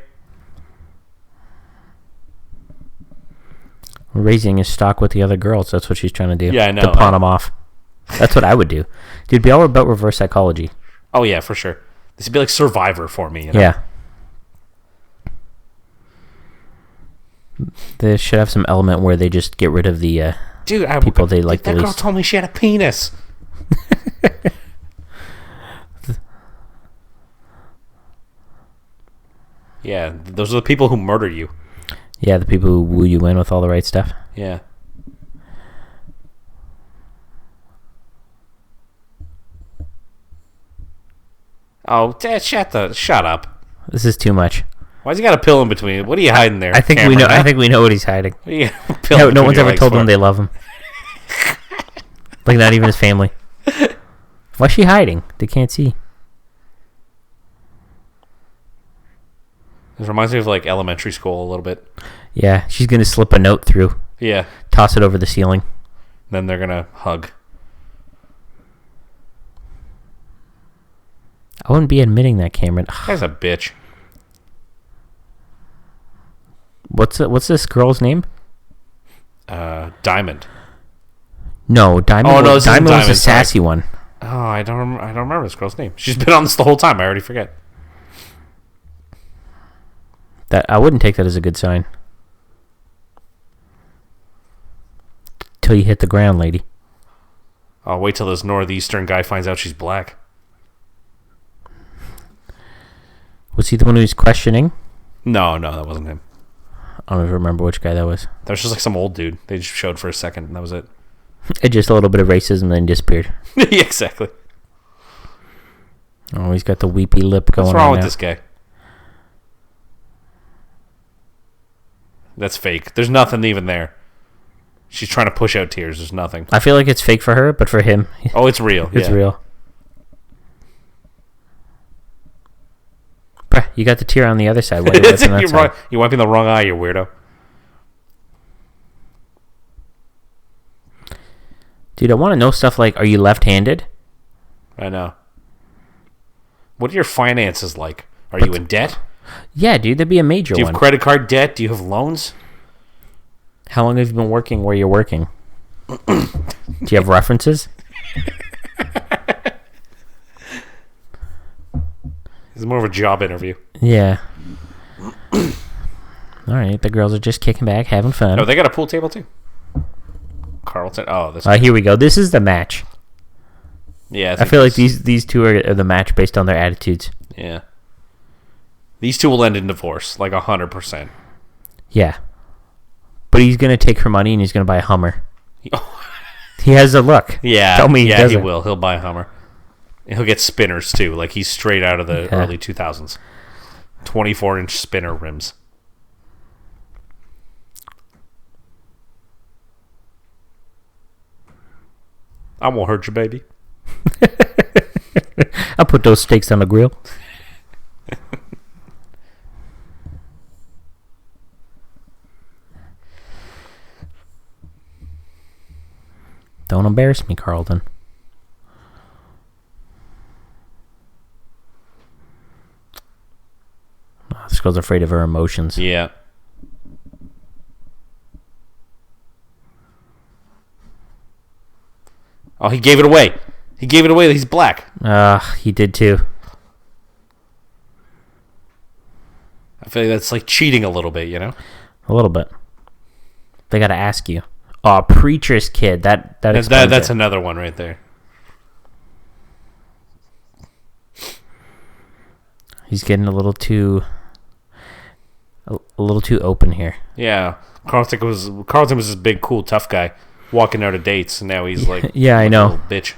Speaker 2: Raising his stock with the other girls. That's what she's trying to do.
Speaker 1: Yeah, I know.
Speaker 2: To pawn him off. That's what I would do. Dude, be all about reverse psychology.
Speaker 1: Oh, yeah, for sure. This would be like Survivor for me. You know?
Speaker 2: Yeah. They should have some element where they just get rid of the people they like the
Speaker 1: least. That girl
Speaker 2: least.
Speaker 1: told me she had a penis. Yeah, those are the people who murder you.
Speaker 2: Yeah, the people who woo you in with all the right stuff.
Speaker 1: Yeah. Oh, Dad, shut up.
Speaker 2: This is too much.
Speaker 1: Why's he got a pill in between? What are you hiding there?
Speaker 2: I think
Speaker 1: Cameron?
Speaker 2: we know. I think we know what he's hiding.
Speaker 1: What are you got a pill in
Speaker 2: No
Speaker 1: between
Speaker 2: one's
Speaker 1: your
Speaker 2: ever
Speaker 1: legs
Speaker 2: told
Speaker 1: for?
Speaker 2: him they love him. Like not even his family. Why's she hiding? They can't see.
Speaker 1: This reminds me of like elementary school a little bit.
Speaker 2: Yeah, she's gonna slip a note through.
Speaker 1: Yeah.
Speaker 2: Toss it over the ceiling.
Speaker 1: Then they're gonna hug.
Speaker 2: I wouldn't be admitting that, Cameron.
Speaker 1: Guy's a bitch.
Speaker 2: What's this girl's name?
Speaker 1: Diamond.
Speaker 2: No, Diamond.
Speaker 1: Oh, no, this isn't
Speaker 2: Diamond was
Speaker 1: Diamond,
Speaker 2: the sassy one.
Speaker 1: Oh, I don't remember this girl's name. She's been on this the whole time. I already forget.
Speaker 2: That I wouldn't take that as a good sign. Till you hit the ground, lady.
Speaker 1: I'll wait till this northeastern guy finds out she's black.
Speaker 2: Was he the one who was questioning?
Speaker 1: No, that wasn't him.
Speaker 2: I don't even remember which guy that was.
Speaker 1: That was just like some old dude. They just showed for a second, and that was it.
Speaker 2: It just a little bit of racism, then disappeared.
Speaker 1: Yeah, exactly.
Speaker 2: Oh, he's got the weepy lip going on.
Speaker 1: What's wrong with
Speaker 2: now.
Speaker 1: this guy? That's fake. There's nothing even there. She's trying to push out tears. There's nothing.
Speaker 2: I feel like it's fake for her, but for him,
Speaker 1: Oh, it's real.
Speaker 2: it's
Speaker 1: yeah.
Speaker 2: real. Bruh, you got the tear on the other side. Why are you wiping that side?
Speaker 1: You're wiping the wrong eye, you weirdo.
Speaker 2: Dude, I want to know stuff like, are you left-handed?
Speaker 1: I know. What are your finances like? Are you in debt?
Speaker 2: Yeah, dude, that'd be a major
Speaker 1: Do you
Speaker 2: one.
Speaker 1: have credit card debt? Do you have loans?
Speaker 2: How long have you been working where you're working? Do you have references?
Speaker 1: It's more of a job interview.
Speaker 2: Yeah. All right, the girls are just kicking back, having fun.
Speaker 1: No, they got a pool table too. Carlton. Oh, this.
Speaker 2: Here we go. This is the match.
Speaker 1: Yeah,
Speaker 2: I feel like these two are the match based on their attitudes.
Speaker 1: Yeah. These two will end in divorce, like 100%.
Speaker 2: Yeah. But he's going to take her money and he's going to buy a Hummer. He has a look.
Speaker 1: Yeah.
Speaker 2: Tell me he
Speaker 1: he
Speaker 2: doesn't.
Speaker 1: will. He'll buy a Hummer. And he'll get spinners too. Like he's straight out of the early 2000s. 24-inch spinner rims. I won't hurt you, baby.
Speaker 2: I'll put those steaks on the grill. Don't embarrass me, Carlton. Oh, this girl's afraid of her emotions.
Speaker 1: Yeah. Oh, he gave it away. He gave it away that he's black.
Speaker 2: He did too.
Speaker 1: I feel like that's like cheating a little bit, you know?
Speaker 2: A little bit. They got to ask you. Oh, preacher's kid. That's
Speaker 1: another one right there.
Speaker 2: He's getting a little too open here.
Speaker 1: Yeah. Carlton was this big, cool, tough guy walking out of dates, and now he's like,
Speaker 2: yeah, I know.
Speaker 1: A little bitch.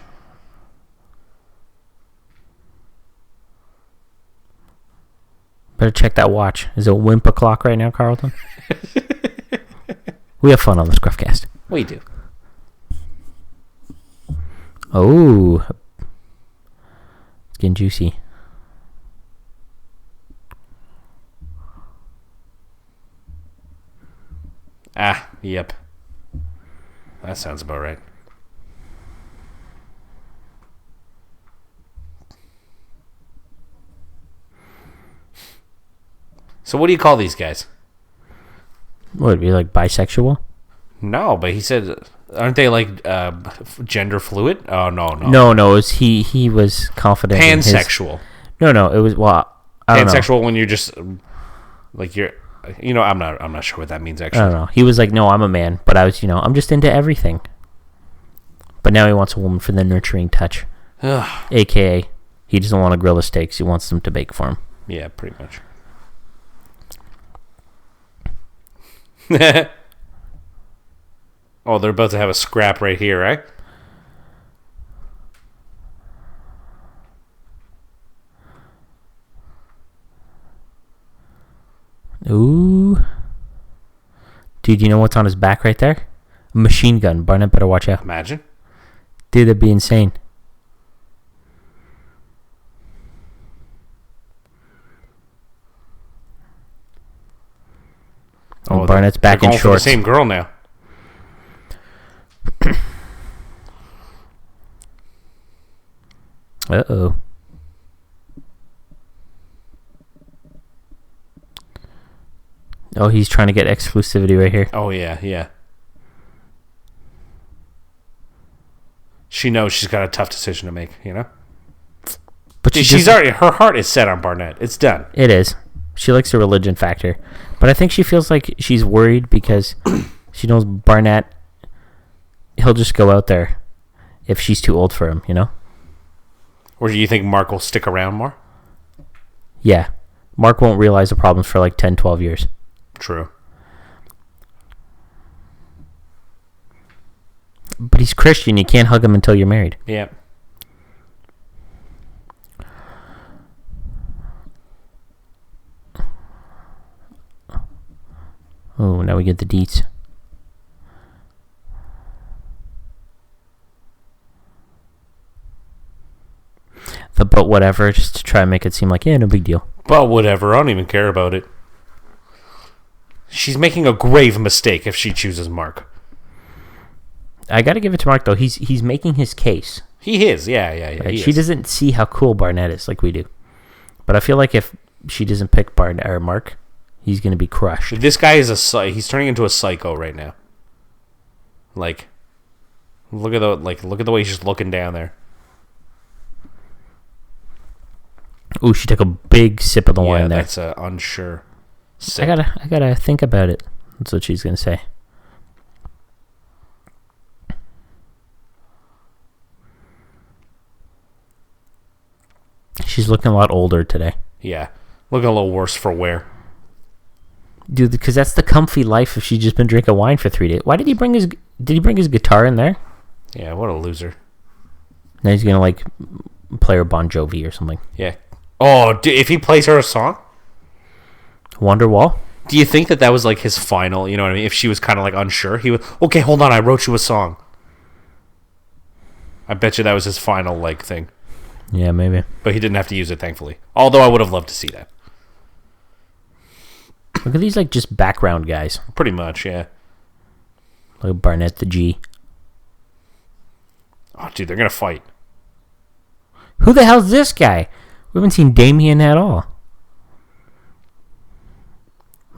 Speaker 2: Better check that watch. Is it wimp o'clock right now, Carlton? We have fun on the ScruffCast.
Speaker 1: We do.
Speaker 2: Oh. It's getting juicy.
Speaker 1: Yep. That sounds about right. So what do you call these guys?
Speaker 2: What, would it be like bisexual?
Speaker 1: No, but he said, aren't they like gender fluid? Oh, no.
Speaker 2: No, it was he was confident
Speaker 1: Pansexual.
Speaker 2: No, it was, well, I don't know.
Speaker 1: Pansexual when you're just, like, you're, I'm not sure what that means, actually.
Speaker 2: I don't know. He was like, no, I'm a man, but I was, I'm just into everything. But now he wants a woman for the nurturing touch. AKA, he doesn't want to grill the steaks. He wants them to bake for him.
Speaker 1: Yeah, pretty much. Oh, they're about to have a scrap right here, right?
Speaker 2: Ooh. Dude, you know what's on his back right there? A machine gun. Barnett better watch out.
Speaker 1: Imagine.
Speaker 2: Dude, that'd be insane. Oh, Barnett's back in shorts.
Speaker 1: For the same girl now.
Speaker 2: Uh-oh. Oh, he's trying to get exclusivity right here.
Speaker 1: Oh, yeah. She knows she's got a tough decision to make, But she's already, her heart is set on Barnett. It's done.
Speaker 2: It is. She likes the religion factor. But I think she feels like she's worried because she knows Barnett, he'll just go out there if she's too old for him,
Speaker 1: Or do you think Mark will stick around more?
Speaker 2: Yeah. Mark won't realize the problems for like 10, 12 years.
Speaker 1: True.
Speaker 2: But he's Christian. You can't hug him until you're married.
Speaker 1: Yeah.
Speaker 2: Oh, now we get the deets. But whatever, just to try and make it seem like, yeah, no big deal.
Speaker 1: But whatever, I don't even care about it. She's making a grave mistake if she chooses Mark.
Speaker 2: I got to give it to Mark, though. He's making his case.
Speaker 1: He is, yeah.
Speaker 2: Right? She doesn't see how cool Barnett is like we do. But I feel like if she doesn't pick Barnett or Mark, he's going to be crushed.
Speaker 1: This guy is he's turning into a psycho right now. Like, look at the way he's just looking down there.
Speaker 2: Ooh, she took a big sip of the wine there.
Speaker 1: That's unsure sip.
Speaker 2: I gotta think about it. That's what she's gonna say. She's looking a lot older today.
Speaker 1: Yeah, looking a little worse for wear.
Speaker 2: Dude, because that's the comfy life if she's just been drinking wine for 3 days. Why did he bring his guitar in there?
Speaker 1: Yeah, what a loser.
Speaker 2: Now he's gonna like play her Bon Jovi or something.
Speaker 1: Yeah. Oh, if he plays her a song?
Speaker 2: Wonderwall?
Speaker 1: Do you think that was like his final, you know what I mean? If she was kind of like unsure, he would, okay, hold on, I wrote you a song. I bet you that was his final like thing.
Speaker 2: Yeah, maybe.
Speaker 1: But he didn't have to use it, thankfully. Although I would have loved to see that.
Speaker 2: Look at these like just background guys.
Speaker 1: Pretty much, yeah.
Speaker 2: Look at Barnett the G.
Speaker 1: Oh, dude, they're going to fight.
Speaker 2: Who the hell's this guy? We haven't seen Damien at all.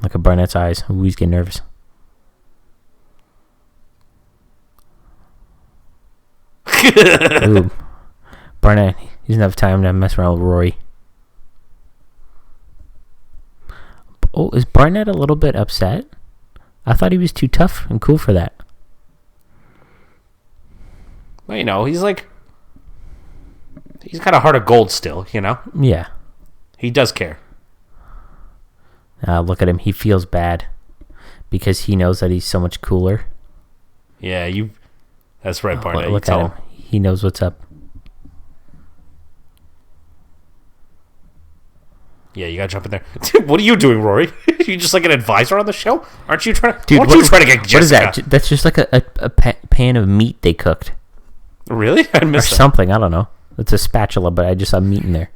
Speaker 2: Look at Barnett's eyes. Ooh, he's getting nervous. Ooh. Barnett, he doesn't have time to mess around with Rory. Oh, is Barnett a little bit upset? I thought he was too tough and cool for that.
Speaker 1: Well, he's like... He's got a heart of gold still,
Speaker 2: Yeah.
Speaker 1: He does care.
Speaker 2: Look at him. He feels bad because he knows that he's so much cooler.
Speaker 1: Yeah, that's right, Barnett.
Speaker 2: Look at him. He knows what's up.
Speaker 1: Yeah, you gotta jump in there. Dude, what are you doing, Rory? You just like an advisor on the show? Aren't you trying to...
Speaker 2: Dude,
Speaker 1: Aren't you trying to get Jessica?
Speaker 2: What is that? That's just like a pan of meat they cooked.
Speaker 1: Really? I
Speaker 2: or
Speaker 1: missed that.
Speaker 2: something. I don't know. It's a spatula, but I just saw meat in there.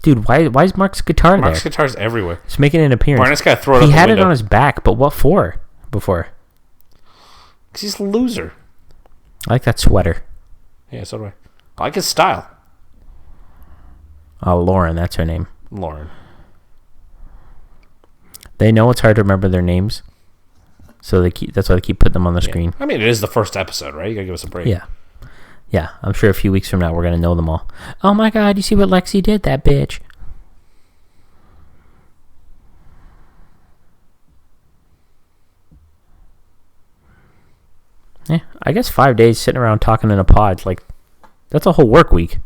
Speaker 2: Dude, why is Mark's guitar
Speaker 1: Mark's
Speaker 2: there?
Speaker 1: guitar's everywhere.
Speaker 2: He's making an appearance.
Speaker 1: Barnett's got to throw it out
Speaker 2: He
Speaker 1: the
Speaker 2: had
Speaker 1: window.
Speaker 2: it on his back, but what for? Before.
Speaker 1: Because he's a loser.
Speaker 2: I like that sweater.
Speaker 1: Yeah, so do I. I like his style.
Speaker 2: Oh, Lauren, that's her name.
Speaker 1: Lauren.
Speaker 2: They know it's hard to remember their names, so that's why they keep putting them on the screen.
Speaker 1: I mean, it is the first episode, right? You gotta give us a break.
Speaker 2: Yeah. Yeah, I'm sure a few weeks from now we're going to know them all. Oh my god, you see what Lexi did? That bitch. Yeah, I guess 5 days sitting around talking in a pod, like, that's a whole work week.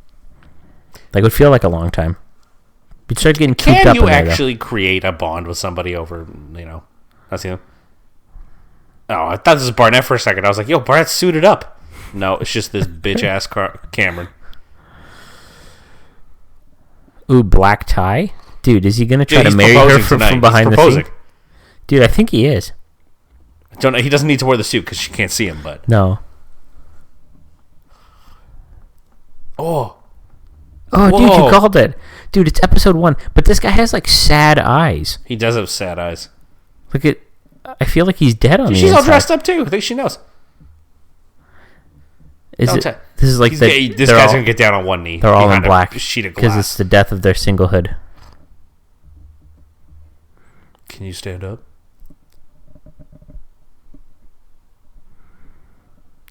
Speaker 2: Like, it would feel like a long time. You'd start getting cooped
Speaker 1: Can
Speaker 2: up
Speaker 1: you
Speaker 2: in there,
Speaker 1: actually create a bond with somebody over, that's him? Oh, I thought this was Barnett for a second. I was like, yo, Barnett's suited up. No, it's just this bitch-ass Cameron.
Speaker 2: Ooh, black tie? Dude, is he going to try to
Speaker 1: he's
Speaker 2: marry her
Speaker 1: proposing
Speaker 2: from
Speaker 1: tonight.
Speaker 2: behind
Speaker 1: He's
Speaker 2: the
Speaker 1: proposing.
Speaker 2: scene? Dude, I think he is.
Speaker 1: Don't know. He doesn't need to wear the suit because she can't see him, but...
Speaker 2: No.
Speaker 1: Oh,
Speaker 2: Oh, dude,
Speaker 1: Whoa.
Speaker 2: you called it. Dude, it's episode 1. But this guy has, like, sad eyes.
Speaker 1: he does have sad eyes.
Speaker 2: Look at... I feel like he's dead on the
Speaker 1: She's all
Speaker 2: inside.
Speaker 1: dressed up, too. I think she knows.
Speaker 2: Is
Speaker 1: Don't
Speaker 2: it?
Speaker 1: tell-
Speaker 2: This is like
Speaker 1: This
Speaker 2: they're
Speaker 1: guy's
Speaker 2: all,
Speaker 1: going to get down on one knee.
Speaker 2: they're all in
Speaker 1: behind
Speaker 2: black
Speaker 1: a sheet of
Speaker 2: because
Speaker 1: glass.
Speaker 2: it's the death of their singlehood.
Speaker 1: Can you stand up?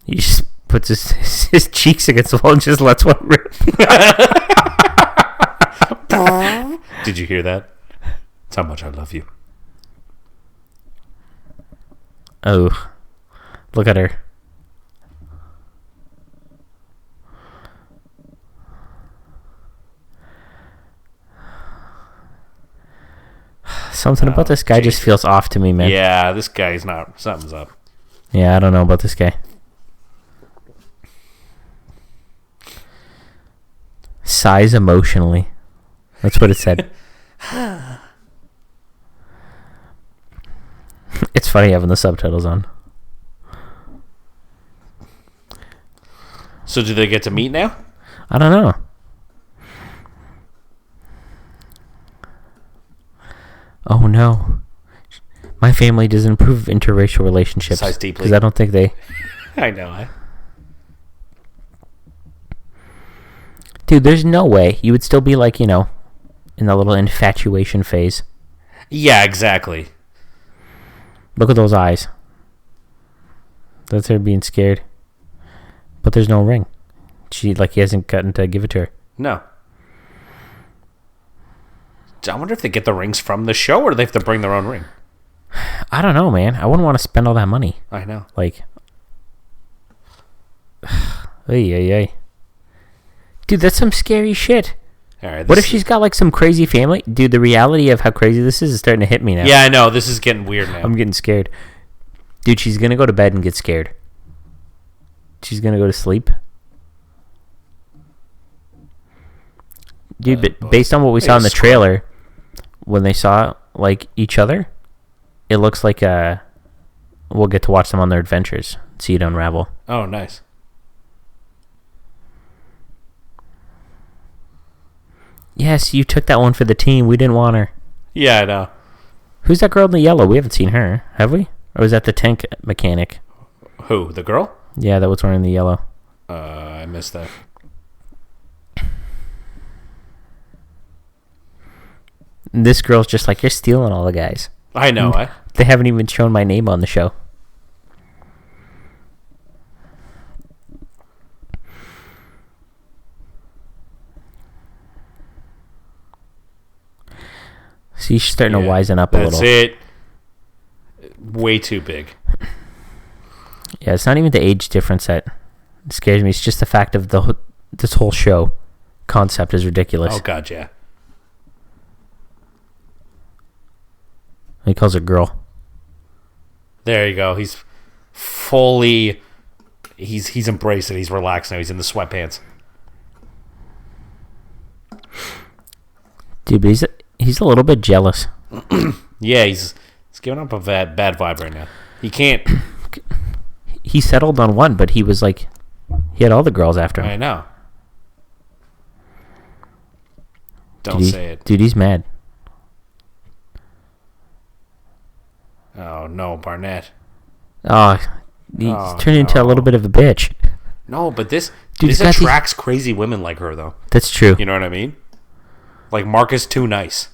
Speaker 2: He just puts his cheeks against the wall and just lets one rip.
Speaker 1: Did you hear that? That's how much I love you.
Speaker 2: Oh, look at her. Something about this guy just feels off to me, man.
Speaker 1: Yeah, this guy's not... Something's up.
Speaker 2: Yeah, I don't know about this guy. Sighs emotionally. That's what it said. It's funny having the subtitles on.
Speaker 1: So do they get to meet now?
Speaker 2: I don't know. Oh no. My family doesn't approve of interracial relationships.
Speaker 1: Sighs deeply.
Speaker 2: Because I don't think they...
Speaker 1: I know.
Speaker 2: Dude, there's no way. You would still be like, in the little infatuation phase.
Speaker 1: Yeah, exactly.
Speaker 2: Look at those eyes. That's her being scared. But there's no ring. He hasn't gotten to give it to her.
Speaker 1: No. I wonder if they get the rings from the show or do they have to bring their own ring?
Speaker 2: I don't know, man. I wouldn't want to spend all that money.
Speaker 1: I know.
Speaker 2: Like... Ay. Dude, that's some scary shit.
Speaker 1: All right.
Speaker 2: What if she's got, some crazy family? Dude, the reality of how crazy this is starting to hit me now.
Speaker 1: Yeah, I know. This is getting weird now.
Speaker 2: I'm getting scared. Dude, she's going to go to bed and get scared. She's going to go to sleep. Dude, but based on what we saw in the trailer, when they saw, each other, it looks like we'll get to watch them on their adventures. See it unravel.
Speaker 1: Oh, nice.
Speaker 2: Yes, you took that one for the team. We didn't want her.
Speaker 1: Yeah, I know.
Speaker 2: Who's that girl in the yellow? We haven't seen her, have we? Or was that the tank mechanic?
Speaker 1: Who? The girl?
Speaker 2: Yeah, that was wearing the yellow.
Speaker 1: I missed that.
Speaker 2: This girl's just like, you're stealing all the guys.
Speaker 1: I know.
Speaker 2: They haven't even shown my name on the show. See, she's starting to wisen up a little.
Speaker 1: That's it. Way too big.
Speaker 2: Yeah, it's not even the age difference that scares me. It's just the fact of this whole show concept is ridiculous.
Speaker 1: Oh, God, yeah.
Speaker 2: He calls her girl.
Speaker 1: There you go. He's fully... He's embraced it. He's relaxed now. He's in the sweatpants.
Speaker 2: Dude, but he's a little bit jealous.
Speaker 1: Yeah, he's giving up a bad vibe right now. He can't...
Speaker 2: He settled on one, but he was like... He had all the girls after him.
Speaker 1: I know. Don't say it.
Speaker 2: Dude, he's mad.
Speaker 1: Oh, no, Barnett.
Speaker 2: Oh, he's turned into a little bit of a bitch.
Speaker 1: No, but this
Speaker 2: Dude,
Speaker 1: attracts crazy women like her, though.
Speaker 2: That's true.
Speaker 1: You know what I mean? Like, Mark is too nice.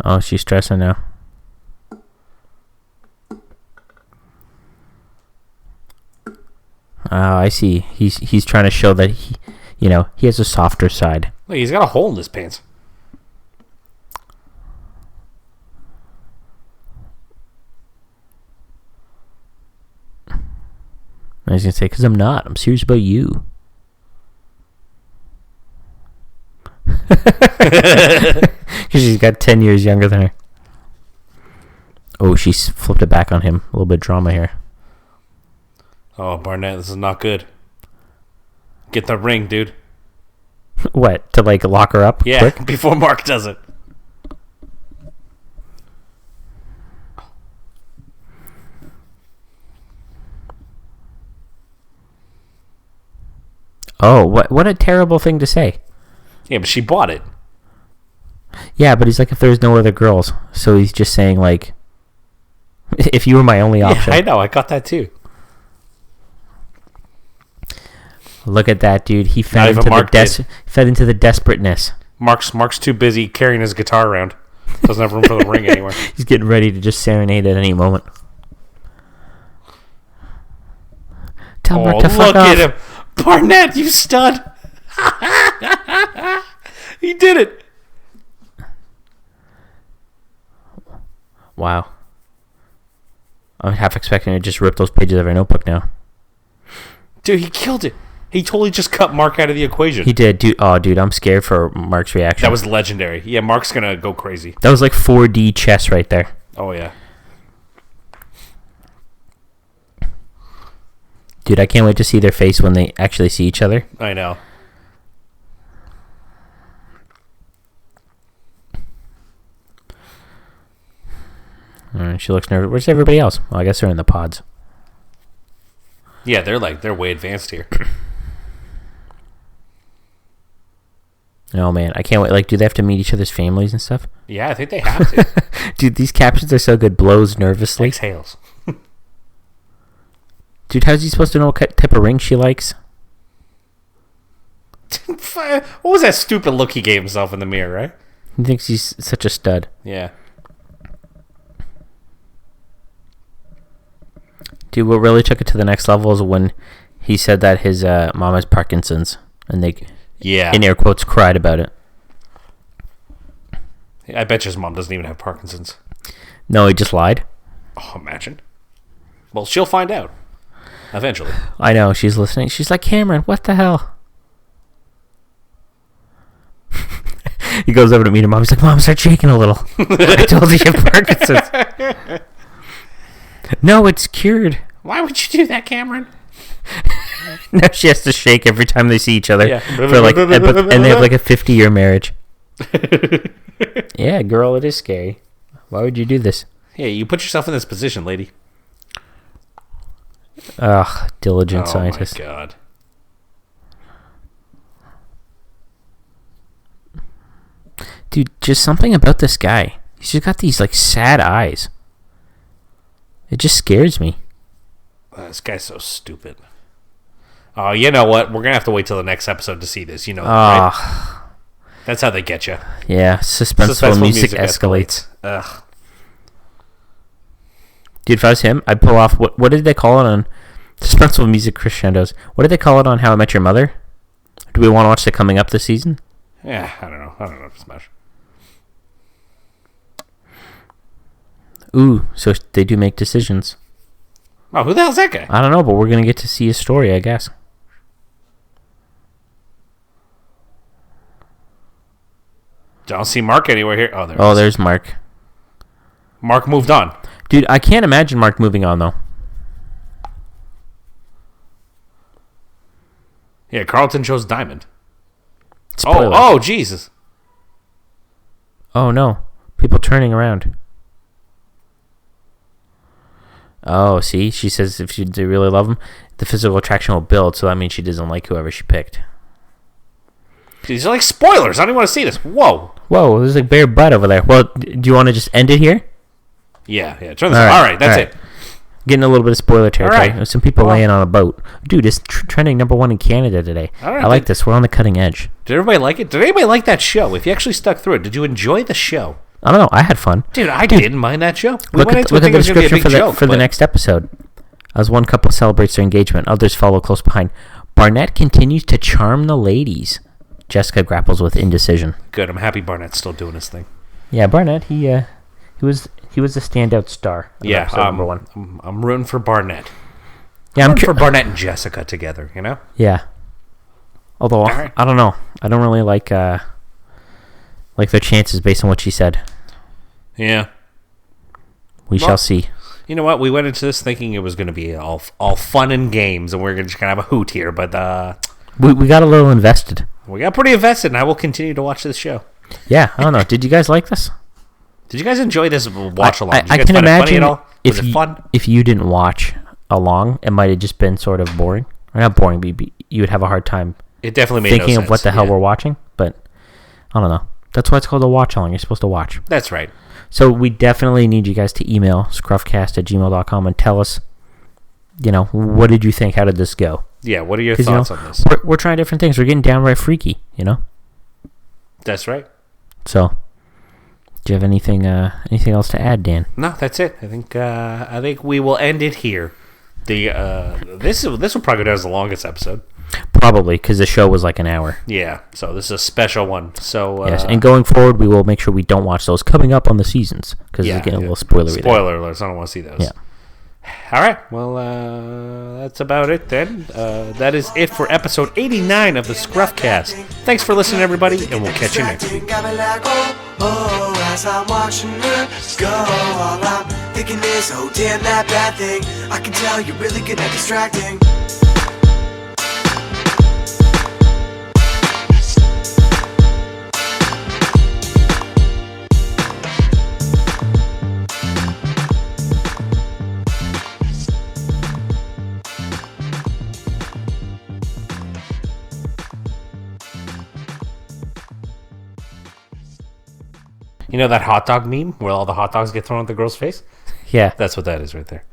Speaker 2: Oh, she's stressing now. Oh, I see. He's trying to show that he has a softer side.
Speaker 1: Look, he's got a hole in his pants.
Speaker 2: I was gonna say, because I'm not. I'm serious about you. Because she's got 10 years younger than her. Oh, she's flipped it back on him. A little bit of drama here.
Speaker 1: Oh, Barnett, this is not good. Get the ring, dude.
Speaker 2: What? To like lock her up?
Speaker 1: Yeah,
Speaker 2: Quick?
Speaker 1: before Mark does it.
Speaker 2: Oh, what a terrible thing to say.
Speaker 1: Yeah, but she bought it.
Speaker 2: Yeah, but he's like, if there's no other girls. So he's just saying, like, if you were my only option.
Speaker 1: Yeah, I know. I got that too.
Speaker 2: Look at that, dude. He fed into the desperateness.
Speaker 1: Mark's too busy carrying his guitar around. Doesn't have room for the ring anymore.
Speaker 2: He's getting ready to just serenade at any moment. Tell Mark to fuck
Speaker 1: look
Speaker 2: off.
Speaker 1: at him. Barnett, you stud. He did it.
Speaker 2: Wow. I'm half expecting to just rip those pages out of her notebook now.
Speaker 1: Dude, he killed it. He totally just cut Mark out of the equation.
Speaker 2: He did. Dude, I'm scared for Mark's reaction.
Speaker 1: That was legendary. Yeah, Mark's going to go crazy.
Speaker 2: That was like 4D chess right there.
Speaker 1: Oh, yeah.
Speaker 2: Dude, I can't wait to see their face when they actually see each other.
Speaker 1: I know.
Speaker 2: She looks nervous. Where's everybody else? Well, I guess they're in the pods.
Speaker 1: Yeah, they're way advanced here.
Speaker 2: Oh, man. I can't wait. Like, do they have to meet each other's families and stuff?
Speaker 1: Yeah, I think they have to.
Speaker 2: Dude, these captions are so good. Blows nervously.
Speaker 1: Exhales.
Speaker 2: Dude, how's he supposed to know what type of ring she likes?
Speaker 1: What was that stupid look he gave himself in the mirror, right?
Speaker 2: He thinks he's such a stud.
Speaker 1: Yeah.
Speaker 2: Dude, what really took it to the next level is when he said that his mom has Parkinson's. And they, in air quotes, cried about it.
Speaker 1: I bet his mom doesn't even have Parkinson's.
Speaker 2: No, he just lied.
Speaker 1: Oh, imagine. Well, she'll find out. Eventually.
Speaker 2: I know, she's listening. She's like, Cameron, what the hell? He goes over to meet her mom. He's like, Mom, start shaking a little. I told you you have Parkinson's. No, it's cured.
Speaker 1: Why would you do that, Cameron?
Speaker 2: No, she has to shake every time they see each other.
Speaker 1: Yeah.
Speaker 2: For like, and they have like a 50-year marriage. Yeah, girl, it is scary. Why would you do this?
Speaker 1: Yeah, you put yourself in this position, lady.
Speaker 2: Ugh, diligent scientist.
Speaker 1: Oh, my God.
Speaker 2: Dude, just something about this guy. He's just got these, like, sad eyes. It just scares me.
Speaker 1: This guy's so stupid. Oh, you know what? We're going to have to wait till the next episode to see this. You know that, right? That's how they get you.
Speaker 2: Yeah, suspenseful music escalates.
Speaker 1: Ugh.
Speaker 2: Dude, if I was him, I'd pull off... What did they call it on... Suspenseful music crescendos. What did they call it on How I Met Your Mother? Do we want to watch the coming up this season?
Speaker 1: Yeah, I don't know. I don't know if it's much.
Speaker 2: Ooh, so they do make decisions.
Speaker 1: Oh, who the hell's that guy?
Speaker 2: I don't know, but we're going to get to see his story, I guess.
Speaker 1: Don't see Mark anywhere here.
Speaker 2: Oh, there's Mark.
Speaker 1: Mark moved on.
Speaker 2: Dude, I can't imagine Mark moving on, though.
Speaker 1: Yeah, Carlton chose Diamond.
Speaker 2: Spoiler.
Speaker 1: Oh, Jesus.
Speaker 2: Oh, no. People turning around. Oh, see? She says if they really love him, the physical attraction will build, so that means she doesn't like whoever she picked.
Speaker 1: These are like spoilers. I don't even want to see this. Whoa.
Speaker 2: Whoa, there's a bare butt over there. Well, do you want to just end it here?
Speaker 1: Yeah. Turn this off. All right, that's it.
Speaker 2: Getting a little bit of spoiler territory.
Speaker 1: All right.
Speaker 2: There's some people laying on a boat. Dude, it's trending number 1 in Canada today.
Speaker 1: All right,
Speaker 2: I like this. We're on the cutting edge.
Speaker 1: Did everybody like it? Did anybody like that show? If you actually stuck through it, did you enjoy the show?
Speaker 2: I don't know. I had fun.
Speaker 1: Dude, I didn't mind that show. We
Speaker 2: Look
Speaker 1: went
Speaker 2: at
Speaker 1: into it
Speaker 2: the
Speaker 1: thinking it was gonna be a
Speaker 2: description
Speaker 1: big
Speaker 2: for
Speaker 1: joke,
Speaker 2: the next episode. As one couple celebrates their engagement, others follow close behind. Barnett continues to charm the ladies. Jessica grapples with indecision.
Speaker 1: Good. I'm happy Barnett's still doing his thing.
Speaker 2: Yeah, Barnett. He was the standout star.
Speaker 1: Yeah,
Speaker 2: episode number 1.
Speaker 1: I'm rooting for Barnett.
Speaker 2: Yeah,
Speaker 1: I'm rooting for Barnett and Jessica together. You know.
Speaker 2: Yeah. Although
Speaker 1: right.
Speaker 2: I don't know. I don't really like their chances based on what she said.
Speaker 1: Yeah.
Speaker 2: We shall see.
Speaker 1: You know what? We went into this thinking it was going to be all fun and games, and we're going to just kind of have a hoot here. But
Speaker 2: we got a little invested.
Speaker 1: we got pretty invested, and I will continue to watch this show.
Speaker 2: Yeah, I don't know. Did you guys like this?
Speaker 1: Did you guys enjoy this watch along? Did you
Speaker 2: I
Speaker 1: guys
Speaker 2: can
Speaker 1: find it funny
Speaker 2: imagine
Speaker 1: at all? Was it fun?
Speaker 2: if you didn't watch along, it might have just been sort of boring. Or not boring, but you would have a hard time
Speaker 1: It definitely made
Speaker 2: thinking
Speaker 1: no
Speaker 2: of what
Speaker 1: sense,
Speaker 2: the hell
Speaker 1: yeah.
Speaker 2: we're watching. But I don't know. That's why it's called a watch along. You're supposed to watch.
Speaker 1: That's right.
Speaker 2: So we definitely need you guys to email scruffcast@gmail.com and tell us, what did you think? How did this go?
Speaker 1: Yeah, what are your
Speaker 2: 'Cause,
Speaker 1: thoughts on this?
Speaker 2: We're trying different things. We're getting downright freaky,
Speaker 1: That's right.
Speaker 2: So, do you have anything else to add, Dan?
Speaker 1: No, that's it. I think we will end it here. This will probably go down as the longest episode.
Speaker 2: Probably, because the show was like an hour.
Speaker 1: Yeah, so this is a special one. So
Speaker 2: Yes, and going forward, we will make sure we don't watch those coming up on the seasons, because it's getting a little spoilery there.
Speaker 1: Spoiler alerts. I don't want to see those.
Speaker 2: Yeah.
Speaker 1: All right. Well, that's about it then. That is it for episode 89 of the ScruffCast. Thanks for listening, everybody, and we'll catch you next week.
Speaker 4: Got me like, oh, as I'm watching her go, all I'm thinking is, oh, damn, that bad thing. I can tell you're really good at distracting.
Speaker 1: You know that hot dog meme where all the hot dogs get thrown at the girl's face?
Speaker 2: Yeah.
Speaker 1: That's what that is right there.